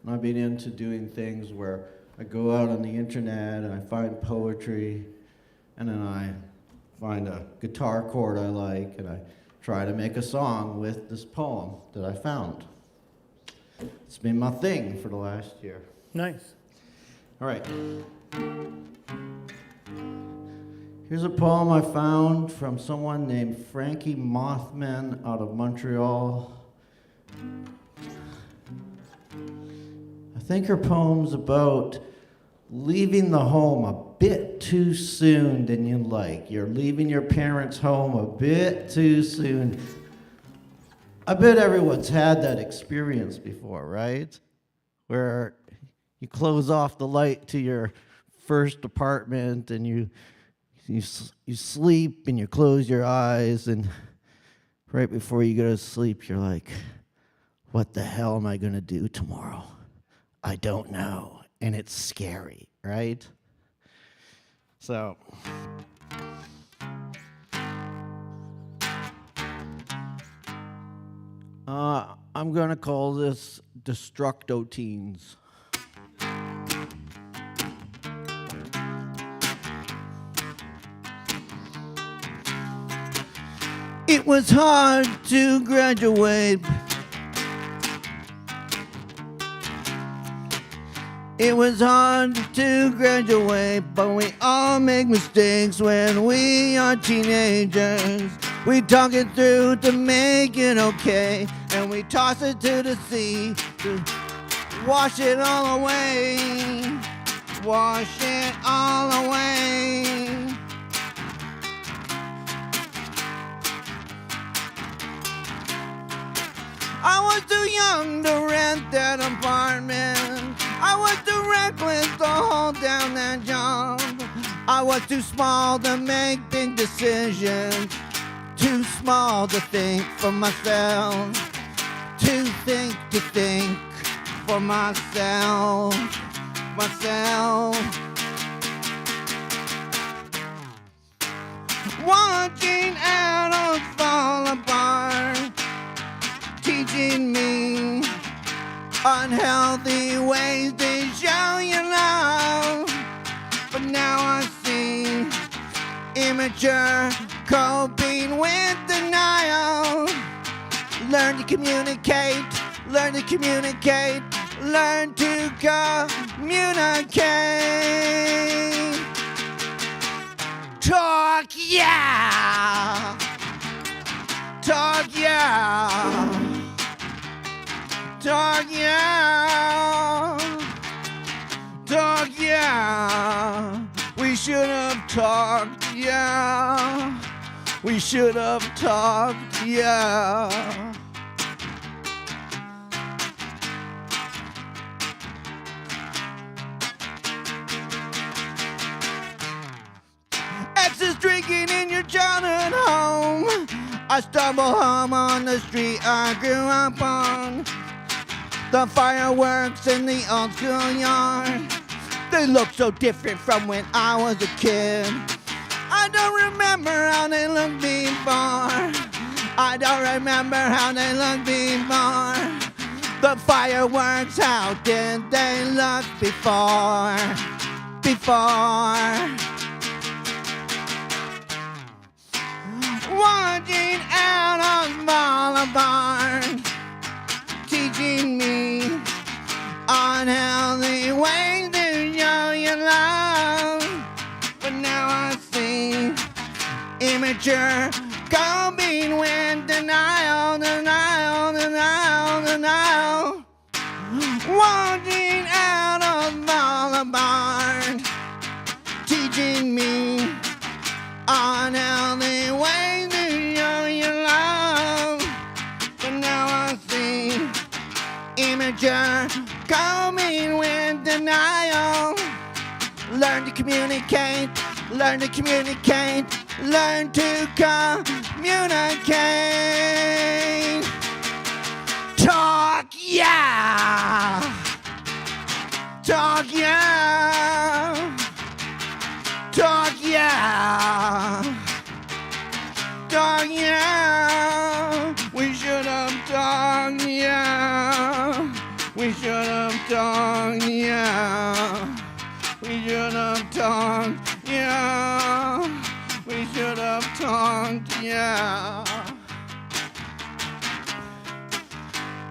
and I've been into doing things where I go out on the internet and I find poetry, and then I find a guitar chord I like, and I try to make a song with this poem that I found. It's been my thing for the last year. Nice. All right. Here's a poem I found from someone named Frankie Mothman out of Montreal. I think her poem's about leaving the home a bit too soon than you like. You're leaving your parents' home a bit too soon. I bet everyone's had that experience before, right? Where you close off the light to your first apartment and you sleep and you close your eyes, and right before you go to sleep, you're like, what the hell am I going to do tomorrow? I don't know. And it's scary, right? So, I'm going to call this Destructo Teens. It was hard to graduate. It was hard to graduate, but we all make mistakes when we are teenagers. We talk it through to make it okay, and we toss it to the sea to wash it all away. Wash it all away. I was too young to rent that apartment. I was too reckless to hold down that job. I was too small to make big decisions. Too small to think for myself. To think for myself. Watching adults fall apart, teaching me unhealthy ways to show you love. But now I see immature coping with denial. Learn to communicate, learn to communicate, learn to communicate. Talk, yeah! Talk, yeah! Talk, yeah! Talk, yeah! We should have talked, yeah! We should have talked, yeah! Exes drinking in your childhood home. I stumble home on the street I grew up on. The fireworks in the old schoolyard, they look so different from when I was a kid. I don't remember how they looked before. I don't remember how they looked before. The fireworks, how did they look before? Watching out on Boulevard, teaching me unhealthy ways to show you love. But now I see immature coping with denial. Watching out on Boulevard, teaching me unhealthy ways to show you love. But now I see immature coming with denial. Learn to communicate, learn to communicate, learn to communicate. Talk, yeah. Talk, yeah. Talk, yeah. Talk, yeah. We should have talked, yeah. We should have talked, yeah. We should have talked, yeah. We should have talked, yeah.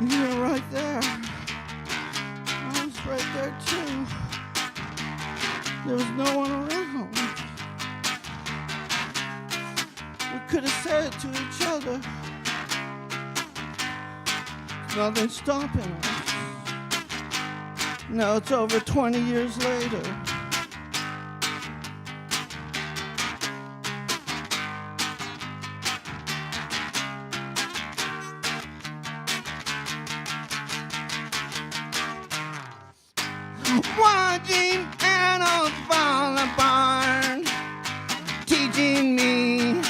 You're right there. I was right there too. There was no one around. We could have said it to each other. Nothing's stopping us. Now it's over 20 years later. Watching animals fall apart, teaching me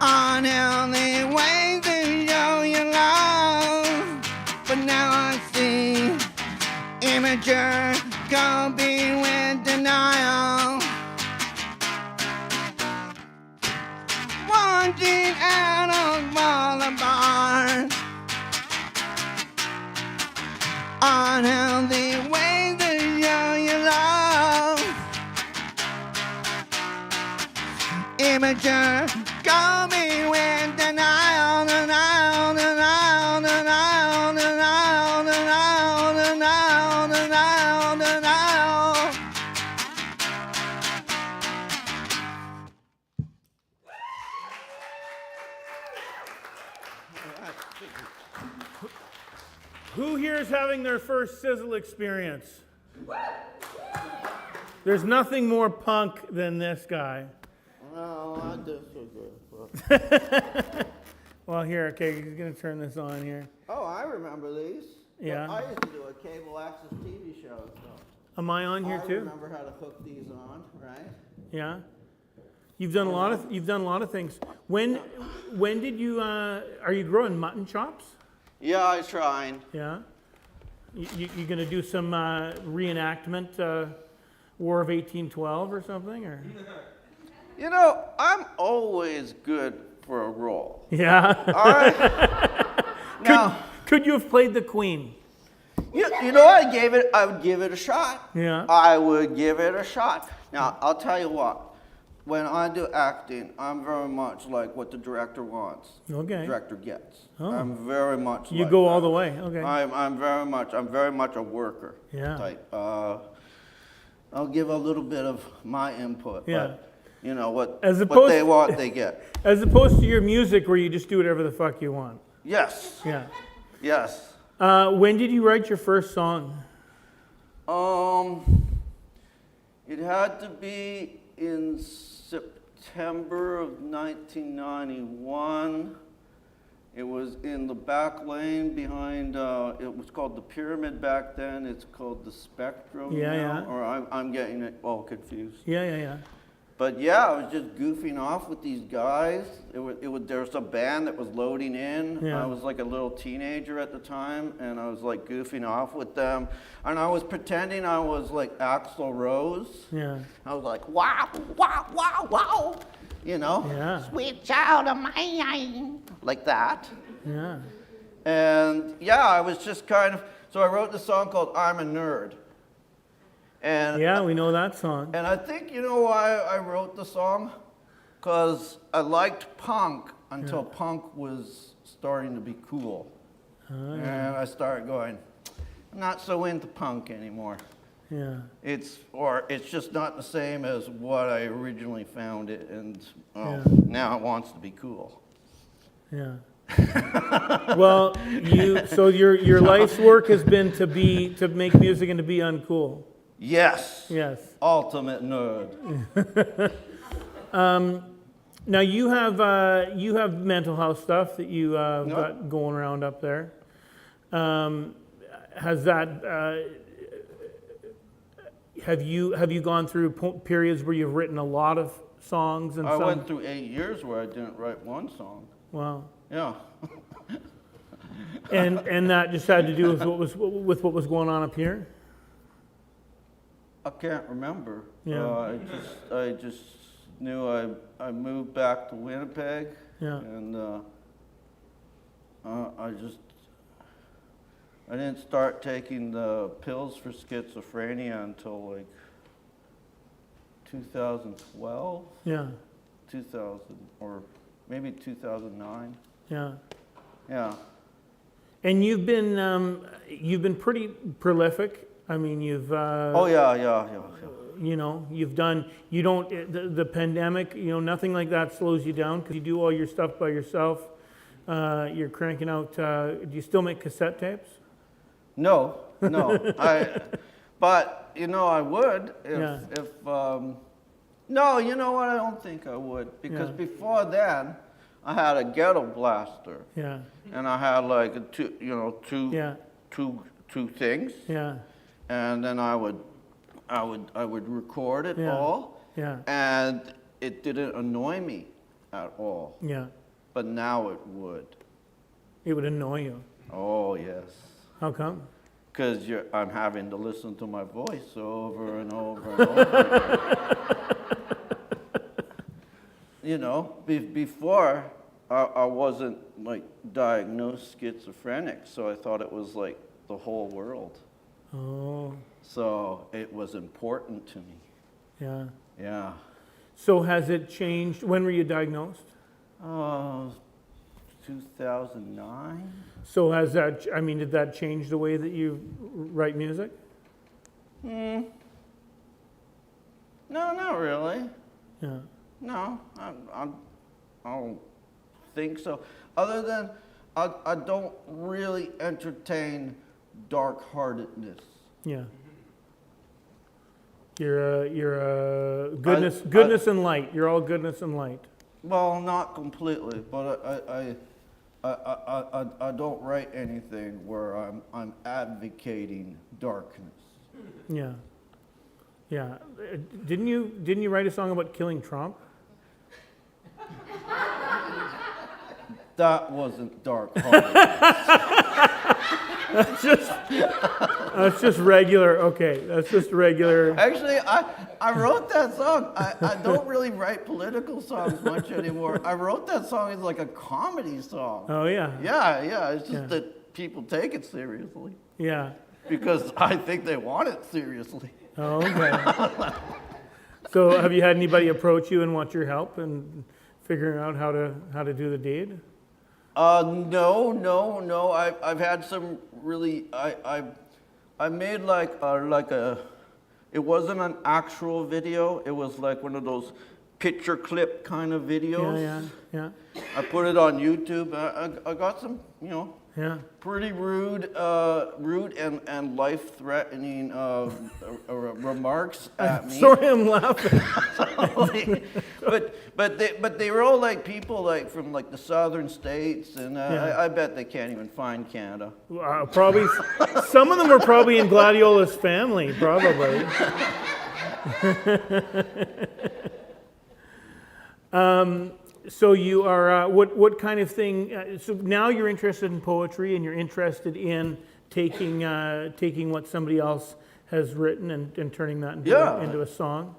unhealthy ways to show you love. But now I see immature coping with denial. Watching animals fall apart, unhealthy ways to show you love. Immature coming with denial, denial, denial, denial, denial, denial, denial, denial, denial. Who here is having their first SiZZle experience? There's nothing more punk than this guy. No, I did so good. Well, here, okay, he's going to turn this on here. Oh, I remember these. Yeah. I used to do a cable access TV show, so Am I on here I too? remember how to hook these on, right? Yeah. You've done a lot of things. When did you are you growing mutton chops? Yeah, I tried. Yeah. You going to do some reenactment War of 1812 or something or? You know, I'm always good for a role. Yeah. All right. Now, Could you have played the Queen? you know, I would give it a shot. Yeah. I would give it a shot. Now, I'll tell you what. When I do acting, I'm very much like what the director wants. Okay. The director gets. Oh. I'm very much. You like go that. all the way. Okay. I'm very much a worker. Yeah. Type. I'll give a little bit of my input. Yeah. But, you know what As what opposed- they want, they get. As opposed to your music where you just do whatever the fuck you want. Yes. Yeah. Yes. When did you write your first song? It had to be in September of 1991. It was in the back lane behind, it was called the Pyramid back then. It's called the Spectrum Yeah, now. yeah. Or I'm getting it all confused. Yeah. But yeah, I was just goofing off with these guys. There was a band that was loading in. Yeah. I was like a little teenager at the time, and I was like goofing off with them. And I was pretending I was like Axl Rose. Yeah. I was like, wow, wow, wow, wow. You know? Yeah. Sweet child of mine. Like that. Yeah. And yeah, I was just kind of, so I wrote this song called I'm a Nerd. And Yeah, we know that song. and I think you know why I wrote the song? Because I liked punk until punk was starting to be cool. And I started going, I'm not so into punk anymore. Yeah. It's just not the same as what I originally found it, and now it wants to be cool. Yeah. Well, so your life's work has been to make music and to be uncool. Yes. Yes. Ultimate nerd. Now you have mental health stuff that you got going around up there. has that, have you gone through periods where you've written a lot of songs and I some? went through 8 years where I didn't write one song. Wow. Yeah. And that just had to do with what was going on up here? I can't remember. Yeah. I just knew I moved back to Winnipeg. Yeah. And I didn't start taking the pills for schizophrenia until like 2012, Yeah. 2000, or maybe 2009. Yeah. Yeah. And you've been pretty prolific. I mean, you've Oh yeah. you know, you've done. You don't the pandemic. You know, nothing like that slows you down because you do all your stuff by yourself. You're cranking out. Do you still make cassette tapes? No. But you know, I would Yeah. if no, you know what? I don't think I would, because Yeah. before then, I had a ghetto blaster, Yeah. and I had like two Yeah. things, Yeah. and then I would record it Yeah. all, Yeah. and it didn't annoy me at all. Yeah. But now it would. It would annoy you. Oh yes. How come? Because I'm having to listen to my voice over and over and over again. You know, before I wasn't like diagnosed schizophrenic, so I thought it was like the whole world. Oh. So it was important to me. Yeah. Yeah. So has it changed? When were you diagnosed? 2009. So has that? I mean, did that change the way that you write music? No, not really. Yeah. No, I don't think so. Other than I don't really entertain dark-heartedness. Yeah. You're goodness and light. You're all goodness and light. Well, not completely, but I don't write anything where I'm advocating darkness. Yeah. Yeah. Didn't you write a song about killing Trump? That wasn't dark-hearted. That's just regular. Okay, that's just regular. Actually, I wrote that song. I don't really write political songs much anymore. I wrote that song as like a comedy song. Oh yeah. Yeah. It's just Yeah. that people take it seriously Yeah. because I think they want it seriously. Oh, okay. So have you had anybody approach you and want your help in figuring out how to do the deed? No. I've had some really. I made like a. It wasn't an actual video. It was like one of those picture clip kind of videos. Yeah. I put it on YouTube. I got some, Yeah. pretty rude and life-threatening remarks at me. Sorry, I'm laughing. but they were all like people like from like the southern states, and Yeah. I bet they can't even find Canada. Probably some of them were probably in Gladiola's family, probably. So you are what kind of thing? So now you're interested in poetry, and you're interested in taking what somebody else has written and turning that into a song.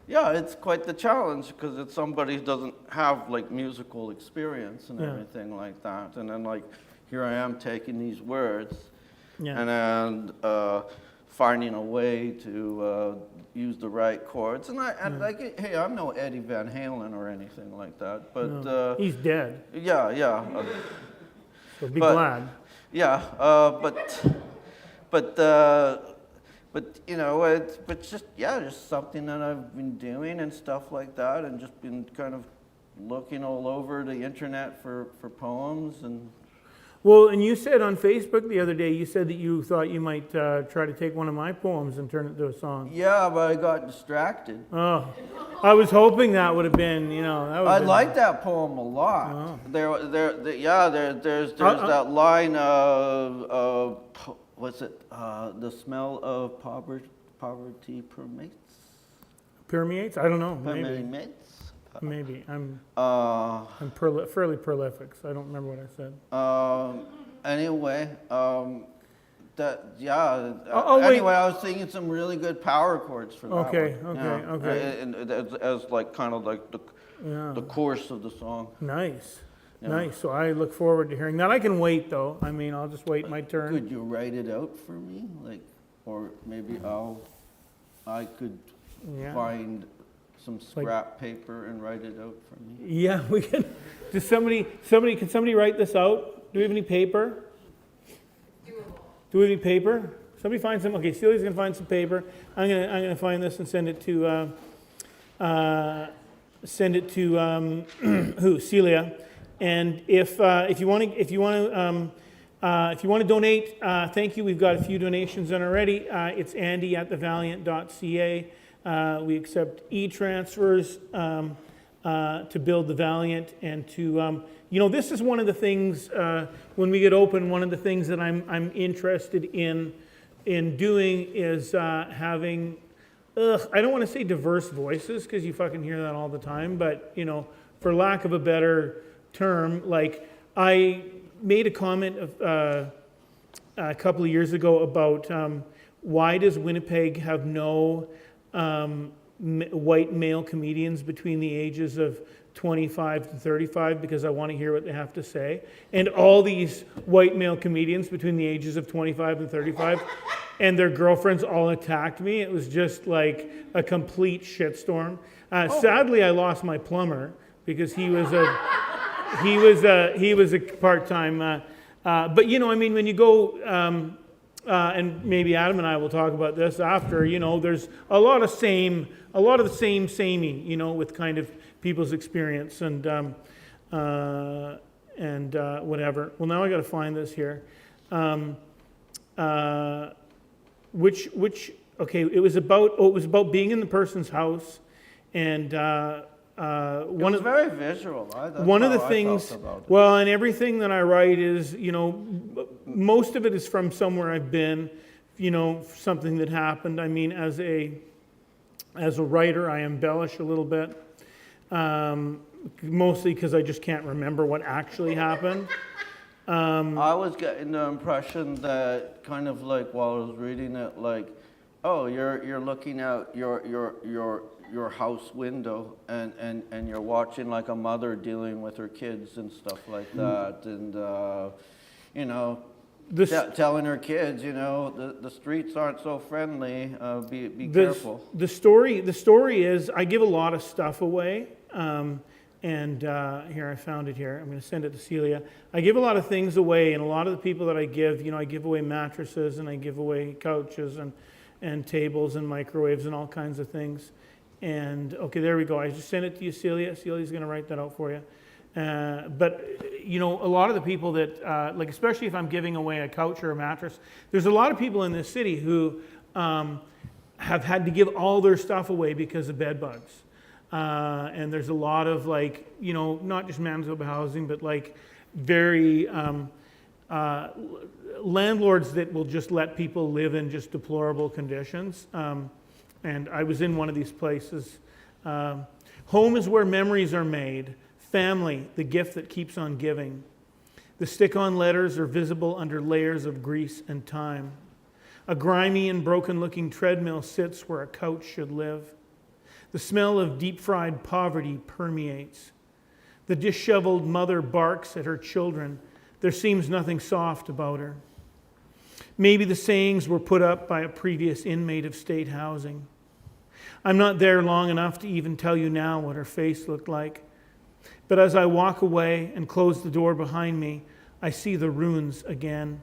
Yeah, it's quite the challenge because it's somebody who doesn't have like musical experience and Yeah. everything like that, and then like here I am taking these words Yeah. and finding a way to use the right chords. And like, hey, I'm no Eddie Van Halen or anything like that, but No, he's dead. yeah. So be but- glad. Yeah, but you know, it's just something that I've been doing and stuff like that, and just been kind of looking all over the internet for poems and. Well, and you said on Facebook the other day, you said that you thought you might try to take one of my poems and turn it into a song. Yeah, but I got distracted. Oh, I was hoping that would have been, that would I have been. like that poem a lot. Oh. There's that line of was it the smell of poverty permeates? Permeates? I don't know. Maybe. Permeates? Maybe. I'm Uh, fairly prolific, so I don't remember what I said. Anyway, that yeah. Oh, wait. Anyway, I was singing some really good power chords for that Okay, one. okay, Yeah. okay. And as like kind of like the course of the song. Nice. Yeah. Nice. So I look forward to hearing that. I can wait though. I mean, I'll just wait my turn. Could you write it out for me, like, or maybe I could Yeah. find some scrap paper and write it out for me. Yeah, we can. Does can somebody write this out? Do we have any paper? Do we have any paper? Somebody find some. Okay, Celia's gonna find some paper. I'm gonna find this and send it to who? Celia. And if you want to donate, thank you. We've got a few donations in already. It's Andy@thevaliant.ca. We accept e-transfers to build the Valiant, and to this is one of the things when we get open. One of the things that I'm interested in doing is having. I don't want to say diverse voices because you fucking hear that all the time, but for lack of a better term, like I made a comment a couple of years ago about why does Winnipeg have no white male comedians between the ages of 25 to 35, because I want to hear what they have to say. And all these white male comedians between the ages of 25 and 35 and their girlfriends all attacked me. It was just like a complete shitstorm. Sadly, I lost my plumber because he was a part-time. But I mean, when you go, and maybe Adam and I will talk about this after. There's a lot of the same samey, with kind of people's experience and whatever. Well, now I got to find this here. Okay, it was about being in the person's house, and one of very visual. One of the things, well, and everything that I write is, most of it is from somewhere I've been, something that happened. I mean, as a writer, I embellish a little bit, mostly because I just can't remember what actually happened. I was getting the impression that kind of like while I was reading it, like, oh, you're looking out your house window and you're watching like a mother dealing with her kids and stuff like that, and telling her kids, the streets aren't so friendly, be careful. The story is I give a lot of stuff away, and here I found it here. I'm going to send it to Celia. I give a lot of things away, and a lot of the people that I give, I give away mattresses, and I give away couches and tables and microwaves and all kinds of things. And okay, there we go. I just sent it to you, Celia. Celia's going to write that out for you. But a lot of the people that, like, especially if I'm giving away a couch or a mattress, there's a lot of people in this city who have had to give all their stuff away because of bed bugs. And there's a lot of, like, not just Manitoba housing, but like very landlords that will just let people live in just deplorable conditions. And I was in one of these places. Home is where memories are made. Family, the gift that keeps on giving. The stick-on letters are visible under layers of grease and time. A grimy and broken-looking treadmill sits where a couch should live. The smell of deep-fried poverty permeates. The disheveled mother barks at her children. There seems nothing soft about her. Maybe the sayings were put up by a previous inmate of state housing. I'm not there long enough to even tell you now what her face looked like. But as I walk away and close the door behind me, I see the ruins again.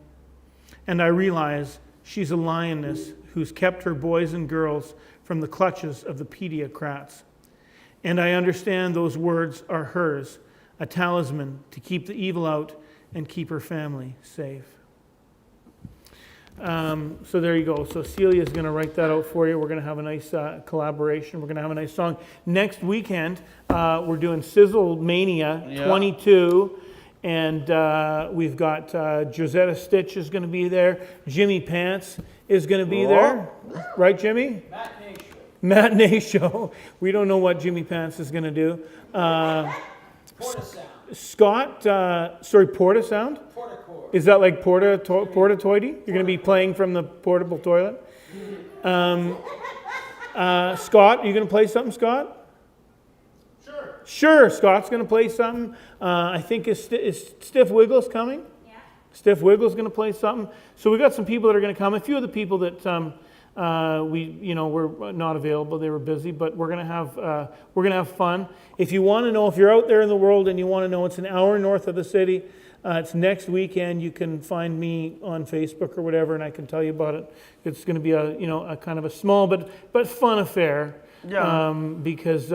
And I realize she's a lioness who's kept her boys and girls from the clutches of the pediocrats. And I understand those words are hers, a talisman to keep the evil out and keep her family safe. So there you go. So Celia's going to write that out for you. We're going to have a nice collaboration. We're going to have a nice song. Next weekend, we're doing SiZZle Mania 22. And we've got Josetta Stitch is going to be there. Jimmy Pants is going to be there. Right, Jimmy? Matinee show. We don't know what Jimmy Pants is going to do. Scott, Porta Sound? Is that like Porta Toity? You're going to be playing from the portable toilet? Scott, are you going to play something, Scott? Sure, Scott's going to play something. I think is Stiff Wiggles coming? Yeah. Stiff Wiggles going to play something. So we got some people that are going to come. A few of the people that were not available, they were busy, but we're going to have fun. If you want to know, if you're out there in the world and you want to know, it's an hour north of the city. It's next weekend. You can find me on Facebook or whatever, and I can tell you about it. It's going to be a kind of a small but fun affair. Yeah. Because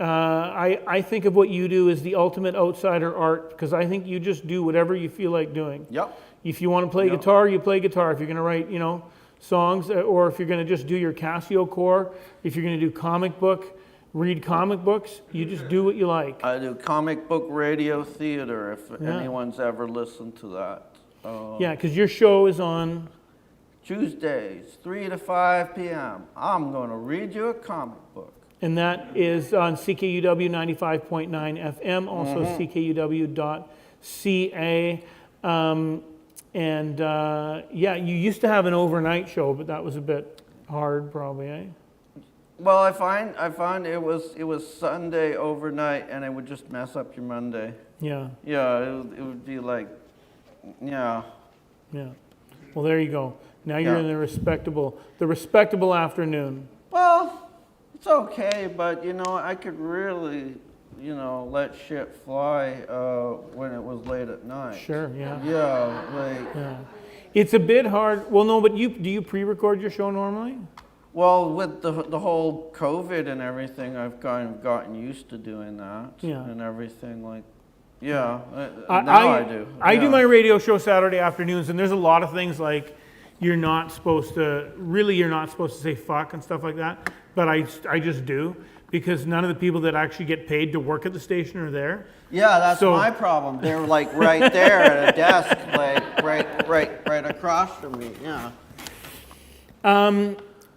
I think of what you do as the ultimate outsider art, because I think you just do whatever you feel like doing. Yep. If you want to play guitar, you play guitar. If you're going to write, songs, or if you're going to just do your Casio core, if you're going to do read comic books, you just do what you like. I do comic book radio theater, if anyone's ever listened to that. Yeah, because your show is on Tuesdays, 3 to 5 p.m. I'm going to read you a comic book. And that is on CKUW 95.9 FM, also CKUW.ca. You used to have an overnight show, but that was a bit hard, probably, eh? Well, I find it was Sunday overnight, and it would just mess up your Monday. Yeah. Yeah, it would be like, yeah. Yeah. Well, there you go. Now you're in the respectable afternoon. Well, it's okay, but I could really, let shit fly when it was late at night. Sure. Yeah. Yeah. It's a bit hard. Well, no, but do you pre-record your show normally? Well, with the whole COVID and everything, I've kind of gotten used to doing that. Yeah. And everything like. Yeah. I do. I do my radio show Saturday afternoons, and there's a lot of things like you're not supposed to say fuck and stuff like that. But I just do, because none of the people that actually get paid to work at the station are there. Yeah, that's my problem. They're like right there at a desk, like right across from me. Yeah.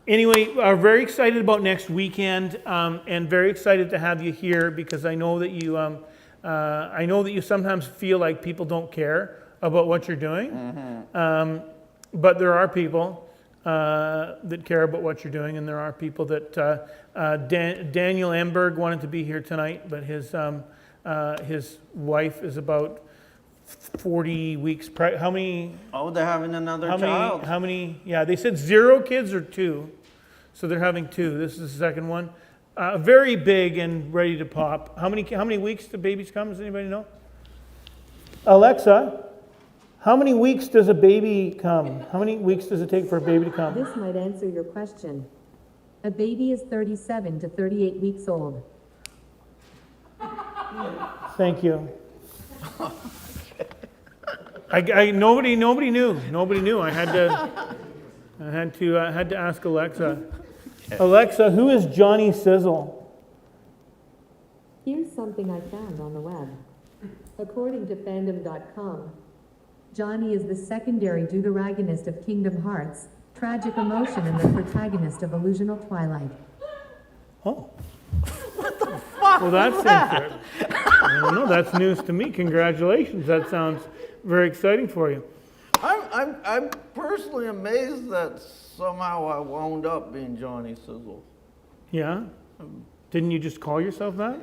Anyway, very excited about next weekend, and very excited to have you here, because I know that you sometimes feel like people don't care about what you're doing, but there are people that care about what you're doing, and there are people that Daniel Emberg wanted to be here tonight, but his wife is about 40 weeks pregnant. How many? Oh, they're having another child. How many? Yeah, they said 0 kids or 2, so they're having 2. This is the second one. Very big and ready to pop. How many weeks do babies come? Does anybody know? Alexa, how many weeks does a baby come? How many weeks does it take for a baby to come? This might answer your question. A baby is 37 to 38 weeks old. Thank you. Nobody knew. I had to ask Alexa. Alexa, who is Johnny SiZZle? Here's something I found on the web. According to fandom.com, Johnny is the secondary deuteragonist of Kingdom Hearts, tragic emotion, and the protagonist of Illusional Twilight. Oh. What the fuck? Well, that's interesting. I don't know. That's news to me. Congratulations. That sounds very exciting for you. I'm personally amazed that somehow I wound up being Johnny SiZZle. Yeah? Didn't you just call yourself that?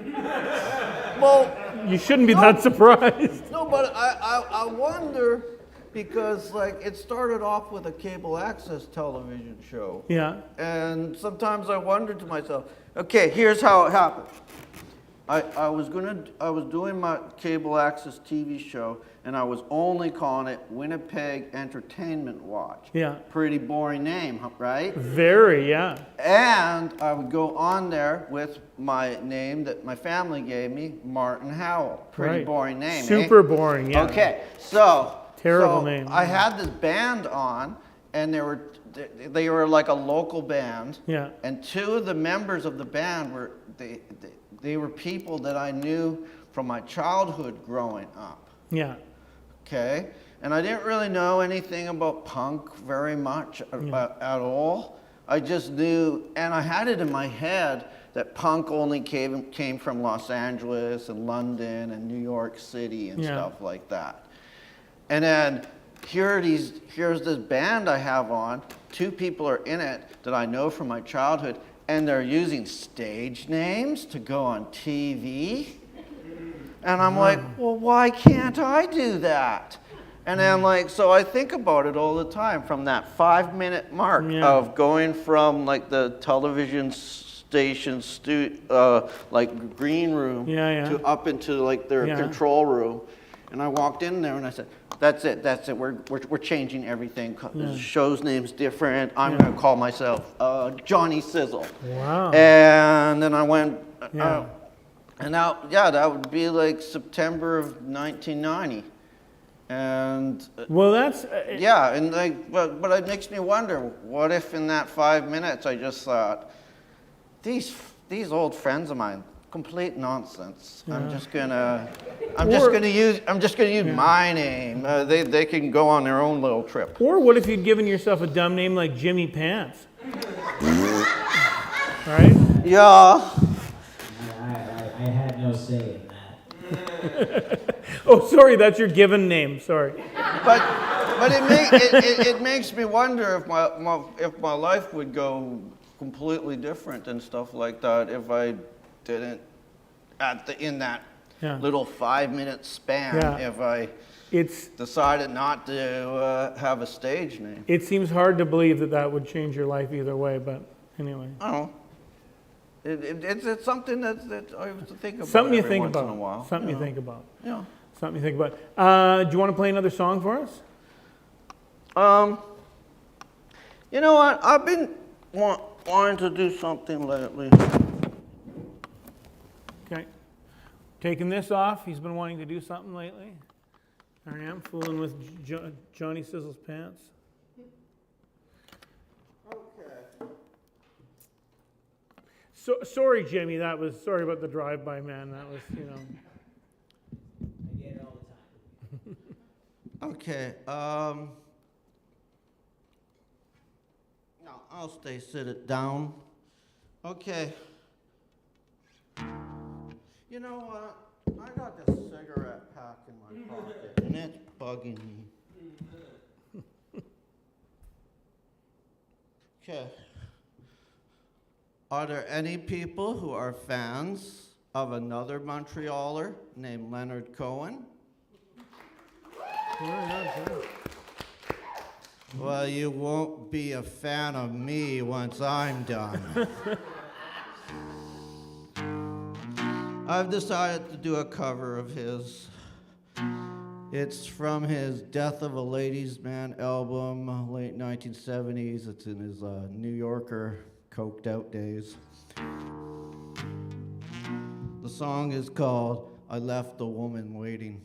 Well, you shouldn't be that surprised. No, but I wonder, because like it started off with a cable access television show. Yeah. And sometimes I wonder to myself, okay, here's how it happened. I was doing my cable access TV show, and I was only calling it Winnipeg Entertainment Watch. Yeah. Pretty boring name, right? Very, yeah. And I would go on there with my name that my family gave me, Martin Howell. Pretty boring name. Super boring, yeah. Okay, so terrible name. I had this band on, and they were like a local band. Yeah. And 2 of the members of the band were they were people that I knew from my childhood growing up. Yeah. Okay, and I didn't really know anything about punk very much at all. I just knew, and I had it in my head that punk only came from Los Angeles and London and New York City and stuff like that. And then here's this band I have on. 2 people are in it that I know from my childhood, and they're using stage names to go on TV. And I'm like, well, why can't I do that? And then so I think about it all the time, from that 5-minute mark of going from like the television station like green room to up into like their control room. And I walked in there and I said, that's it. We're changing everything. The show's name's different. I'm going to call myself Johnny SiZZle. Wow. And then I went, and now, that would be like September of 1990. And well, that's and but it makes me wonder, what if in that 5 minutes I just thought, these old friends of mine, complete nonsense. I'm just gonna use my name. They can go on their own little trip. Or what if you'd given yourself a dumb name like Jimmy Pants? Right? Yeah. I had no say in that. Oh, sorry, that's your given name. Sorry. But it makes me wonder if my life would go completely different and stuff like that if I didn't in that little 5-minute span. If I decided not to have a stage name. It seems hard to believe that would change your life either way, but anyway. Oh. It's something that I have to think about. Something you every think once about. in a while. Something you think about. Yeah. Something you think about. Do you want to play another song for us? You know what? I've been wanting to do something lately. Okay. Taking this off. He's been wanting to do something lately. There I am, fooling with Johnny SiZZle's pants. So, sorry, Jimmy. Sorry about the drive-by, man. That was, I get it all the time. Okay. No, I'll sit it down. Okay. You know what? I got this cigarette pack in my pocket, and it's bugging me. Okay. Are there any people who are fans of another Montrealer named Leonard Cohen? Well, you won't be a fan of me once I'm done. I've decided to do a cover of his. It's from his Death of a Ladies' Man album, late 1970s. It's in his New Yorker coked out days. The song is called I Left a Woman Waiting.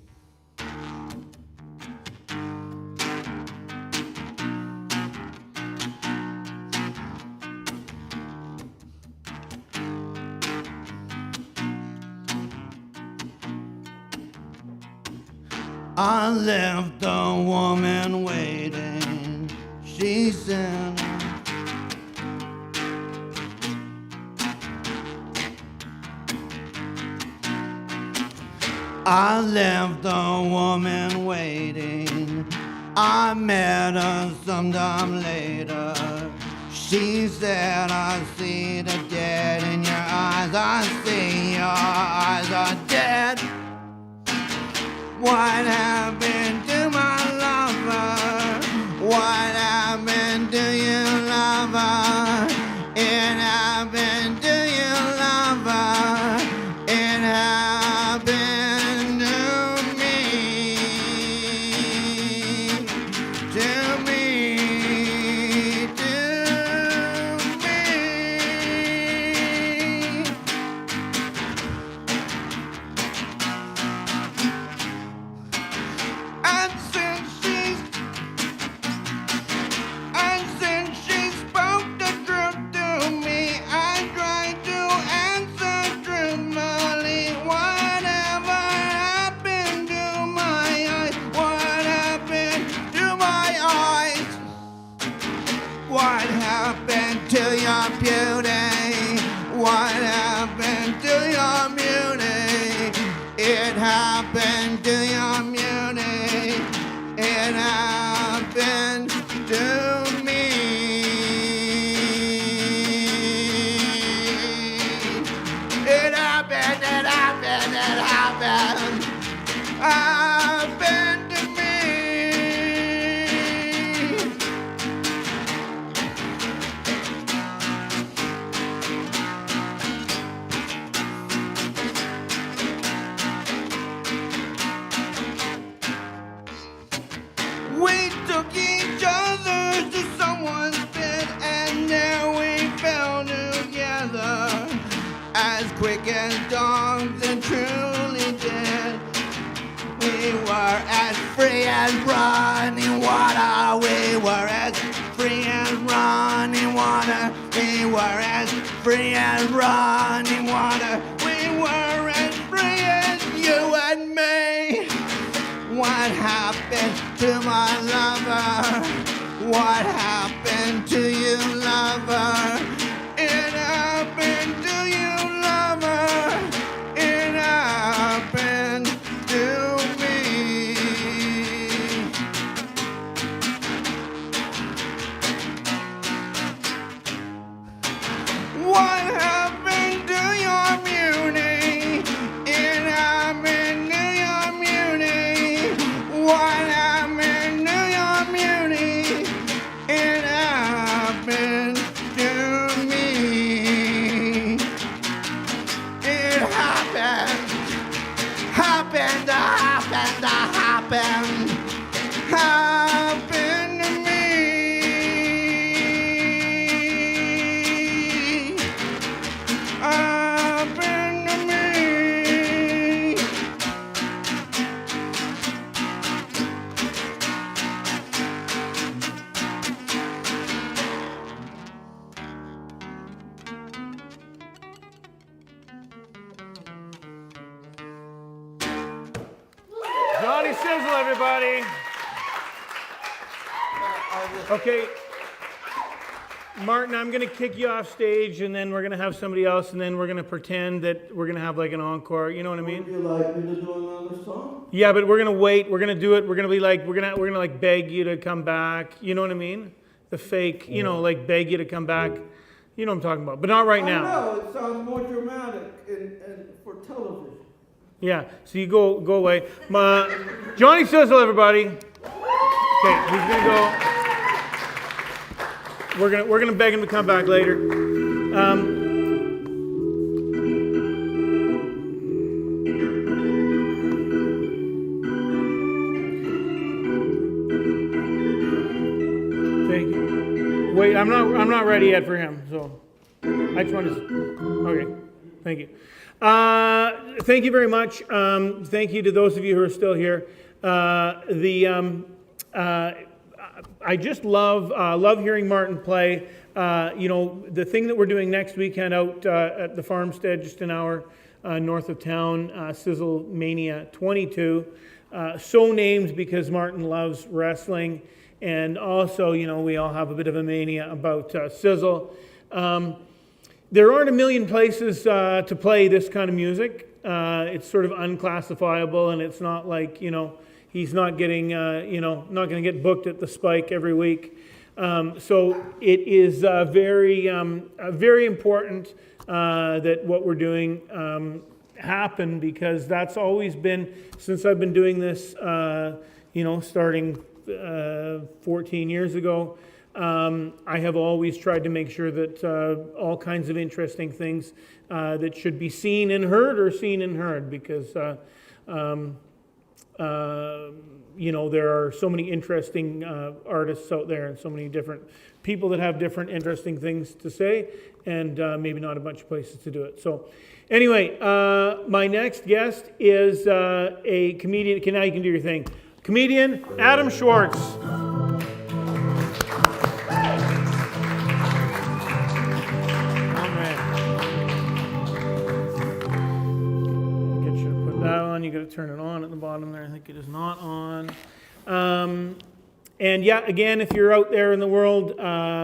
I left a woman waiting, she said. I left a woman waiting, I met her sometime later. She said, I see the dead in your eyes, I see your eyes are dead. What happened to my lover? What happened to your lover? It happened to your lover. It happened to me. To me. To me. happened to your beauty? What happened to your beauty? It happened to your beauty. It happened to me. It happened, it happened, it happened. Happened to me. We took each other to someone's bed, and there we fell together, as quick as dogs and truly dead. We were as free as running water. We were as free as running water. We were as free as running water. We were as free as you and me. What happened to my lover? What happened to you, lover? It happened to you, lover. It happened to me. What happened to your beauty? It happened to your beauty. What happened to your beauty? It happened to me. It happened, happened, happened, happened, happened to me. Happened to me. Johnny SiZZle, everybody. Okay. Martin, I'm going to kick you off stage, and then we're going to have somebody else, and then we're going to pretend that we're going to have like an encore. You know what I mean? Would you like me to do another song? Yeah, but we're going to wait. We're going to do it. We're going to be like, we're going to like beg you to come back. You know what I mean? The fake, you know, like beg you to come back. You know what I'm talking about, but not right now. No, it sounds more dramatic and for television. Yeah, so you go away. Johnny SiZZle, everybody. Okay, he's gonna go. We're gonna beg him to come back later. Thank you. Wait, I'm not ready yet for him. So I just want to. Okay, thank you. Thank you very much. Thank you to those of you who are still here. I just love hearing Martin play. You know, the thing that we're doing next weekend out at the farmstead, just an hour north of town, SiZZle Mania 22. So named because Martin loves wrestling, and also, you know, we all have a bit of a mania about SiZZle. There aren't a million places to play this kind of music. It's sort of unclassifiable, and it's not like, you know, he's not getting, you know, not going to get booked at the Spike every week. So it is very important that what we're doing happen, because that's always been, since I've been doing this, you know, starting 14 years ago, I have always tried to make sure that all kinds of interesting things that should be seen and heard are seen and heard, because you know, there are so many interesting artists out there, and so many different people that have different interesting things to say, and maybe not a bunch of places to do it. So anyway, my next guest is a comedian. Okay, now you can do your thing. Comedian Adam Schwartz. You got to turn it on at the bottom there. I think it is not on. And yeah, again, if you're out there in the world,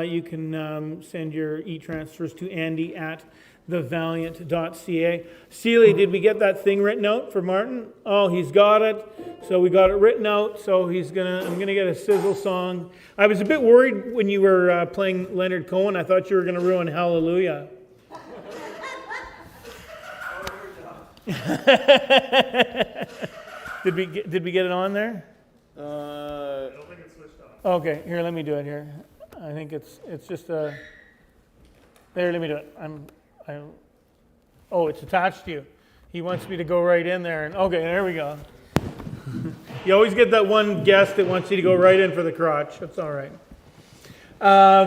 you can send your e-transfers to andy@thevaliant.ca. Seeley, did we get that thing written out for Martin? Oh, he's got it. So we got it written out. So I'm gonna get a SiZZle song. I was a bit worried when you were playing Leonard Cohen. I thought you were gonna ruin Hallelujah. Did we get it on there? I don't think it's switched off. Okay, here, let me do it here. I think it's just a. There, let me do it. Oh, it's attached to you. He wants me to go right in there, and okay, there we go. You always get that one guest that wants you to go right in for the crotch. That's all right.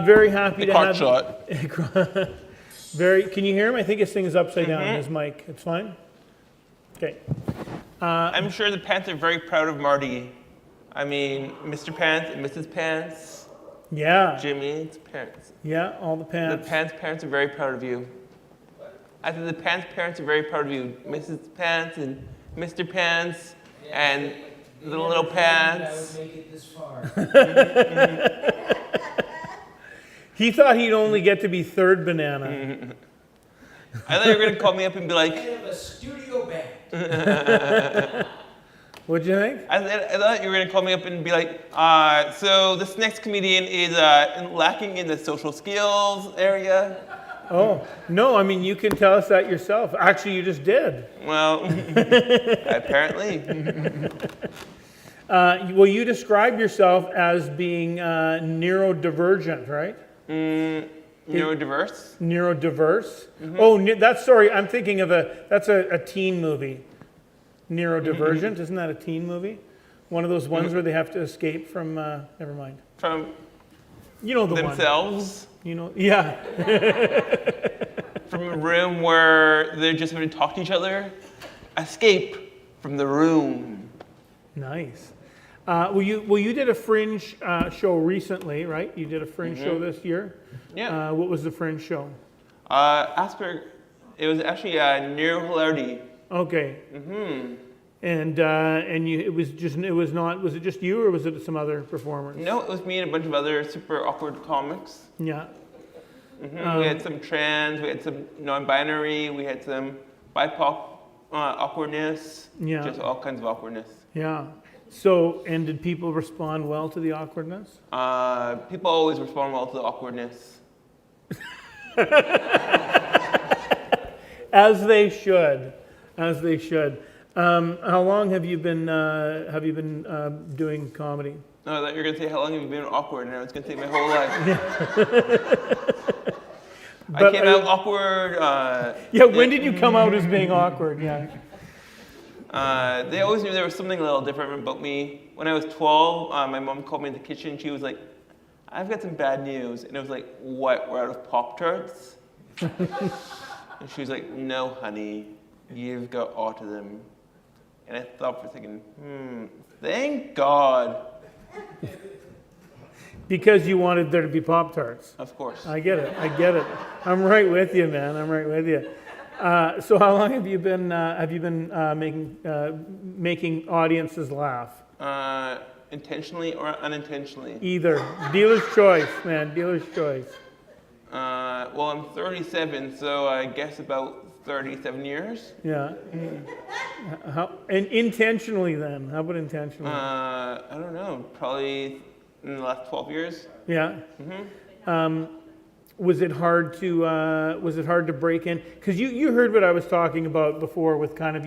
Very happy to have. Shot. Can you hear him? I think his thing is upside down. His mic. It's fine. Okay. I'm sure the Pants are very proud of Marty. I mean, Mr. Pants and Mrs. Pants. Yeah. Jimmy's parents. Yeah, all the pants. The Pants parents are very proud of you. I think the Pants parents are very proud of you. Mrs. Pants and Mr. Pants and little Pants. I would make it this far. He thought he'd only get to be third banana. I thought you were going to call me up and be like, Kind of a studio band. What'd you think? I thought you were going to call me up and be like, so this next comedian is lacking in the social skills area. Oh, no, I mean, you can tell us that yourself. Actually, you just did. Well, apparently. Well, you describe yourself as being neurodivergent, right? Neurodiverse? Neurodiverse. Oh, sorry, I'm thinking of that's a teen movie. Neurodivergent, isn't that a teen movie? One of those ones where they have to escape from, never mind. From you know the themselves? One. You know, yeah. From a room where they're just going to talk to each other. Escape from the room. Nice. Well, you did a Fringe show recently, right? You did a Fringe show this year. Yeah. What was the Fringe show? It was actually neurohilarity. Okay. And was it just you or was it some other performers? No, it was me and a bunch of other super awkward comics. Yeah. We had some trans, we had some non-binary, we had some BIPOC awkwardness. Yeah. Just all kinds of awkwardness. Yeah. So, and did people respond well to the awkwardness? People always respond well to the awkwardness. As they should. As they should. How long have you been doing comedy? No, I thought you were going to say, how long have you been awkward? And I was going to say my whole life. I came out awkward. Yeah, when did you come out as being awkward? Yeah. They always knew there was something a little different about me. When I was 12, my mom called me in the kitchen. She was like, I've got some bad news. And I was like, what? We're out of Pop-Tarts? And she was like, no, honey, you've got autism. And I thought for a second, thank God. Because you wanted there to be Pop-Tarts. Of course. I get it. I'm right with you, man. I'm right with you. So how long have you been making audiences laugh? Intentionally or unintentionally? Either. Dealer's choice, man. Dealer's choice. Well, I'm 37, so I guess about 37 years. Yeah. And intentionally then? How about intentionally? I don't know. Probably in the last 12 years. Yeah. Was it hard to break in? Because you heard what I was talking about before with kind of,